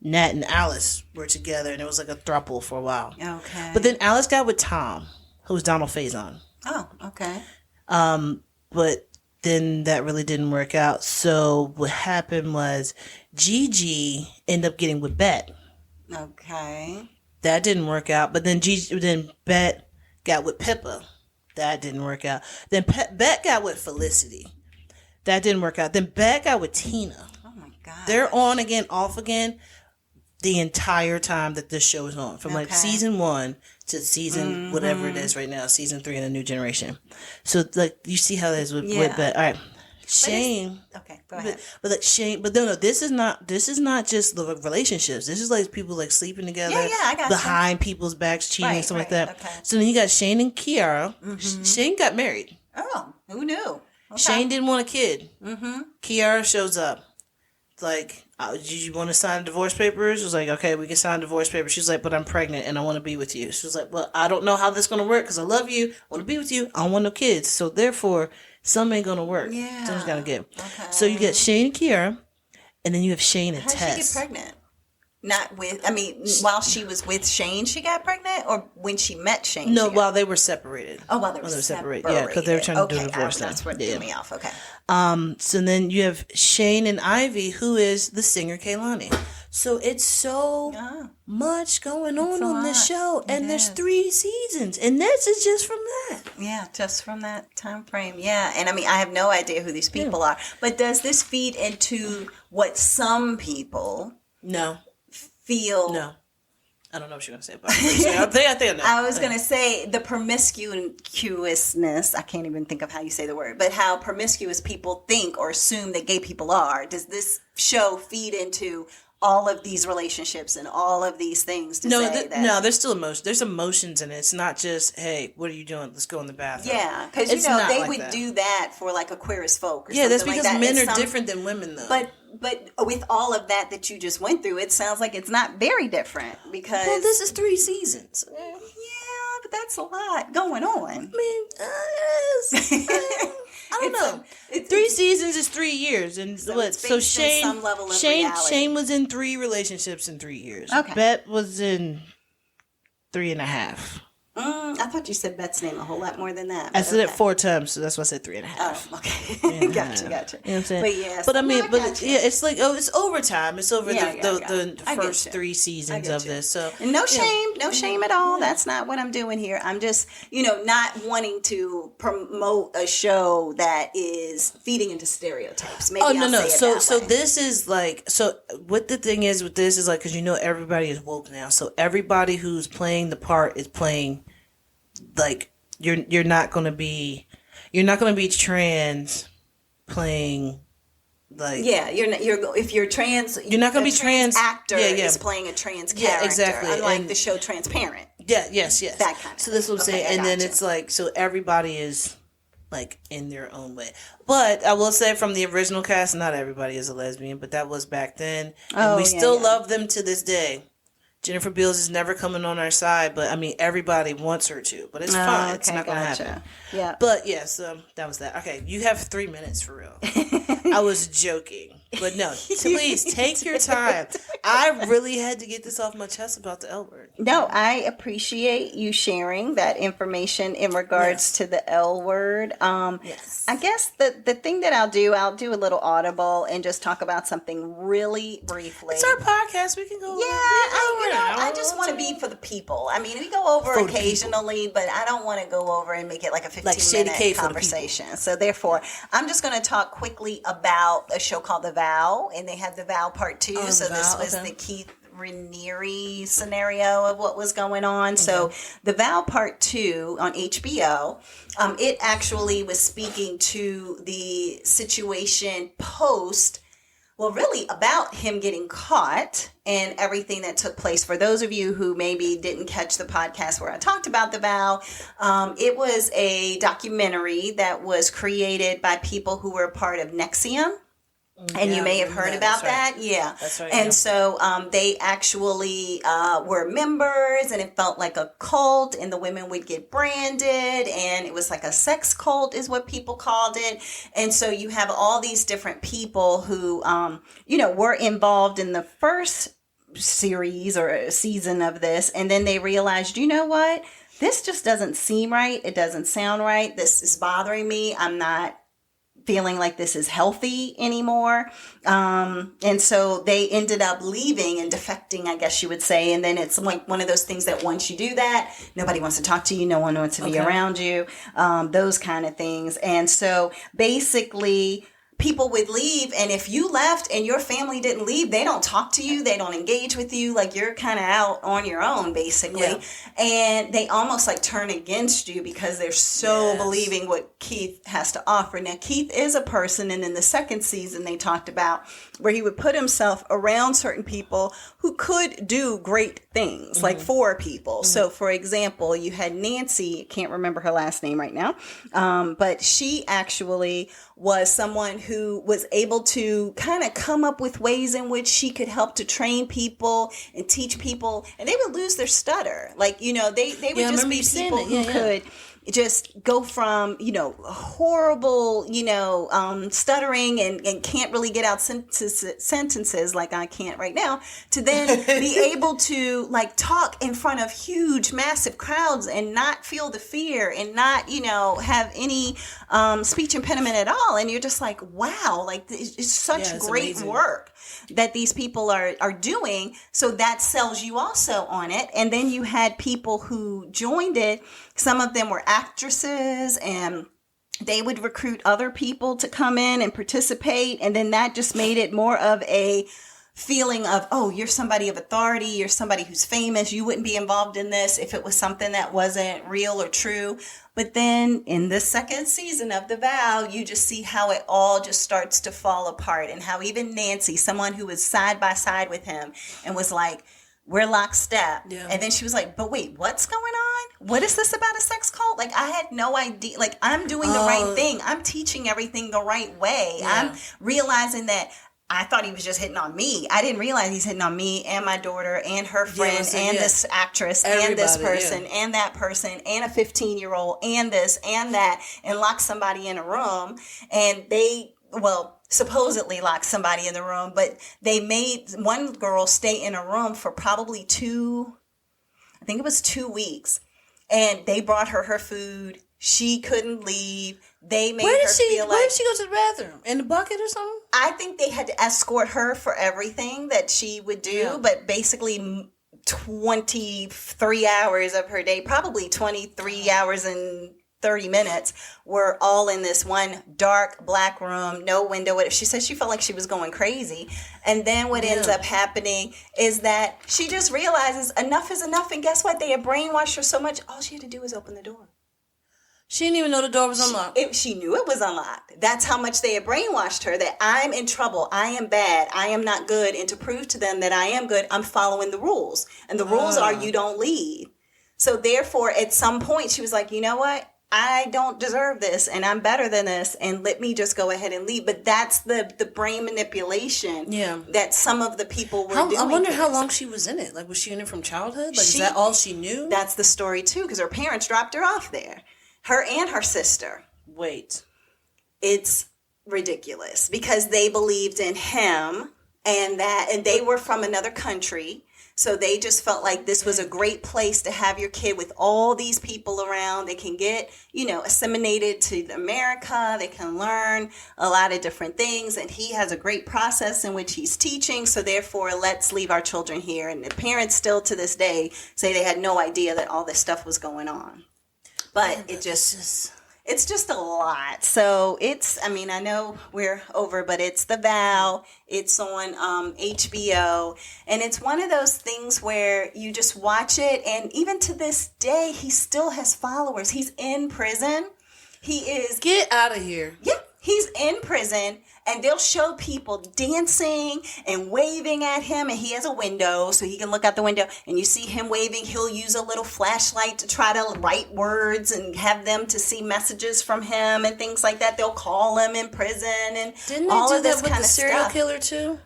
Nat and Alice were together, and it was like a throuple for a while. Okay. But then Alice got with Tom, who was Donald Faison. Oh, okay. But then that really didn't work out. So what happened was Gigi ended up getting with Bet. Okay. That didn't work out. But then Bet got with Pippa. That didn't work out. Then Bet got with Felicity. That didn't work out. Then Bet got with Tina. Oh my God. They're on again, off again the entire time that this show is on. From like season 1 to season whatever it is right now, season 3 in A New Generation. So like you see how that is with Bet. All right. Shane. Okay, go ahead. But like Shane, but no, this is not just the relationships. This is like people like sleeping together. Yeah, I got behind people's backs, cheating, something like that. Okay. So then you got Shane and Kiara. Mm-hmm. Shane got married. Oh, who knew? Shane didn't want a kid. Kiara shows up. It's like, did you want to sign divorce papers? She was like, okay, we can sign divorce papers. She's like, but I'm pregnant and I want to be with you. She was like, well, I don't know how this is going to work because I love you. I want to be with you. I don't want no kids. So therefore, some ain't going to work. Yeah. Something's got to give. Okay. So you get Shane and Kiara, and then you have Shane and Tess. How did she get pregnant? While she was with Shane, she got pregnant, or when she met Shane? No, while they were separated. Oh, while they were separated. Yeah, because they were trying to do a divorce. That's what threw me off. Okay. So then you have Shane and Ivy, who is the singer Kehlani. So it's so much going on this show, and there's 3 seasons, and this is just from that. Yeah, just from that time frame. Yeah, and I have no idea who these people are, but does this feed into what some people? Feel. No. I don't know what you're going to say about it. I think I know. I was going to say the promiscuousness. I can't even think of how you say the word, but how promiscuous people think or assume that gay people are. Does this show feed into all of these relationships and all of these things? No, there's still emotion. There's emotions in it. It's not just, hey, what are you doing? Let's go in the bathroom. Yeah, because they would do that for like a queer as folk. Or that's because men are different than women, though. But with all of that you just went through, it sounds like it's not very different because... Well, this is 3 seasons. Yeah, but that's a lot going on. I mean, I don't know. 3 seasons is 3 years, and what? So Shane, some level of Shane was in 3 relationships in 3 years. Okay. Bet was in 3.5. I thought you said Beth's name a whole lot more than that. I said it 4 times, so that's why I said 3.5. Oh, okay. Gotcha. You know what I'm saying? But yes, it's like it's overtime. It's over the first 3 seasons of this. So and no shame at all. That's not what I'm doing here. I'm just not wanting to promote a show that is feeding into stereotypes. Maybe no. So this is like what the thing is with this is like because everybody is woke now. So everybody who's playing the part is playing. Like you're not gonna be trans playing like if you're trans you're not gonna be trans actor is playing a trans character exactly unlike the show Transparent yes that kind of so that's what I'm saying and then it's like so everybody is like in their own way but I will say from the original cast not everybody is a lesbian but that was back then and we still love them to this day. Jennifer Beals is never coming on our side, but everybody wants her to. But it's fine. Okay, it's not going to happen. Yeah. But so that was that. Okay, you have 3 minutes for real. I was joking. But no, please take your time. I really had to get this off my chest about the L word. No, I appreciate you sharing that information in regards to the L word. Yes. I guess the thing that I'll do a little audible and just talk about something really briefly. It's our podcast. We can go over I just want to be for the people. We go over for occasionally, but I don't want to go over and make it like a 15-minute conversation. So therefore, I'm just going to talk quickly about a show called The Vow, and they had The Vow Part 2. So this was the Keith Raniere scenario of what was going on. So The Vow Part 2 on HBO, it actually was speaking to the situation really about him getting caught and everything that took place. For those of you who maybe didn't catch the podcast where I talked about The Vow, it was a documentary that was created by people who were part of NXIVM. And you may have heard about that. Right. Yeah. That's right. And so they actually were members and it felt like a cult and the women would get branded and it was like a sex cult is what people called it. And so you have all these different people who, were involved in the first series or season of this. And then they realized, you know what? This just doesn't seem right. It doesn't sound right. This is bothering me. I'm not feeling like this is healthy anymore. And so they ended up leaving and defecting, I guess you would say. And then it's like one of those things that once you do that, nobody wants to talk to you. No one wants to be around you. Those kind of things. And so basically people would leave, and if you left and your family didn't leave, they don't talk to you, they don't engage with you, like you're kind of out on your own basically, and they almost like turn against you because they're so believing what Keith has to offer. Now Keith is a person, and in the second season they talked about where he would put himself around certain people who could do great things, like for people. So for example, you had Nancy, can't remember her last name right now, but she actually was someone who was able to kind of come up with ways in which she could help to train people and teach people, and they would lose their stutter. Like, they would just be people who could just go from, horrible, stuttering and can't really get out sentences like I can't right now, to then be able to like talk in front of huge, massive crowds and not feel the fear and not, have any speech impediment at all. And you're just like, wow, like it's such great work that these people are doing. So that sells you also on it. And then you had people who joined it. Some of them were actresses, and they would recruit other people to come in and participate. And then that just made it more of a feeling of, oh, you're somebody of authority, you're somebody who's famous, you wouldn't be involved in this if it was something that wasn't real or true. But then in the second season of The Vow, you just see how it all just starts to fall apart, and how even Nancy, someone who was side by side with him and was like, we're lockstep. Yeah. And then she was like, but wait, what's going on? What is this about a sex cult? Like, I had no idea. Like, I'm doing the right thing. I'm teaching everything the right way. Yeah. I'm realizing that I thought he was just hitting on me. I didn't realize he's hitting on me and my daughter and her friend and this actress and this person and that person and a 15-year-old and this and that, and lock somebody in a room. And they, supposedly locked somebody in the room, but they made one girl stay in a room for probably 2 weeks. And they brought her food. She couldn't leave. They made her feel like... Where did she go to the bathroom? In the bucket or something? I think they had to escort her for everything that she would do, but basically 23 hours of her day, probably 23 hours and 30 minutes, were all in this one dark black room, no window. She said she felt like she was going crazy. And then what ends up happening is that she just realizes enough is enough. And guess what? They had brainwashed her so much, all she had to do was open the door. She didn't even know the door was unlocked. She knew it was unlocked. That's how much they had brainwashed her, that I'm in trouble. I am bad. I am not good. And to prove to them that I am good, I'm following the rules. And the rules are you don't leave. So therefore, at some point, she was like, you know what? I don't deserve this, and I'm better than this, and let me just go ahead and leave. But that's the brain manipulation that some of the people were doing. I wonder how long she was in it. Like, was she in it from childhood? Like, is that all she knew? That's the story, too, because her parents dropped her off there. Her and her sister. Wait. It's ridiculous, because they believed in him, and they were from another country. So they just felt like this was a great place to have your kid with all these people around. They can get, assimilated to America. They can learn a lot of different things. And he has a great process in which he's teaching. So therefore, let's leave our children here. And the parents still to this day say they had no idea that all this stuff was going on. But it's just a lot. So I know we're over, but it's The Vow. It's on HBO. And it's one of those things where you just watch it. And even to this day, he still has followers. He's in prison. Get out of here. Yeah, he's in prison. And they'll show people dancing and waving at him. And he has a window, so he can look out the window. And you see him waving. He'll use a little flashlight to try to write words and have them to see messages from him and things like that. They'll call him in prison and Didn't all they do of this that with kind the of serial stuff. killer too?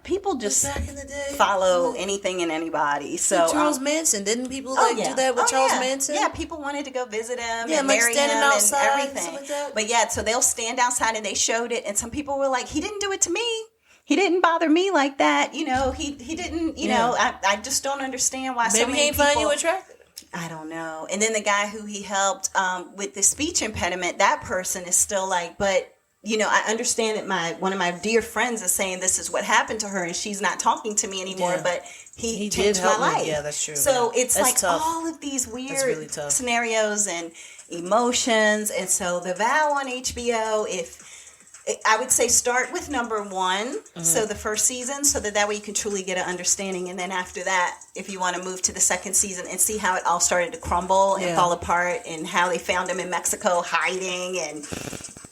People just back in the day, follow anything and anybody. So Charles Manson, didn't people do that with Charles Manson? Yeah, people wanted to go visit him and marry him outside and everything. Like that. But so they'll stand outside and they showed it, and some people were like, he didn't do it to me. He didn't bother me like that. He didn't, I just don't understand why so many he ain't people... find you attractive. I don't know. And then the guy who he helped with the speech impediment, that person is still like, but... I understand that one of my dear friends is saying this is what happened to her and she's not talking to me anymore, but he changed my life. Yeah, that's true. So it's that's like tough. all of these weird scenarios and emotions. And so The Vow on HBO, if I would say start with number 1, so the first season, so that way you can truly get an understanding. And then after that, if you want to move to the second season and see how it all started to crumble and fall apart, and how they found him in Mexico hiding, and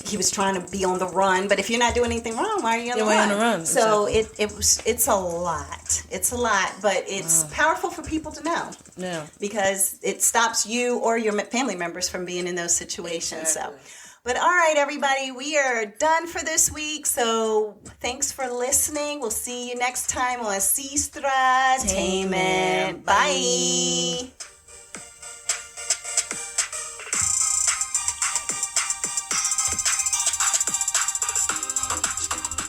he was trying to be on the run. But if you're not doing anything wrong, why are you on the run? So it's a lot. It's a lot, but it's powerful for people to know. Yeah. Because it stops you or your family members from being in those situations. Exactly. So. But all right, everybody, we are done for this week. So thanks for listening. We'll see you next time on Sestra-Tainment. Bye.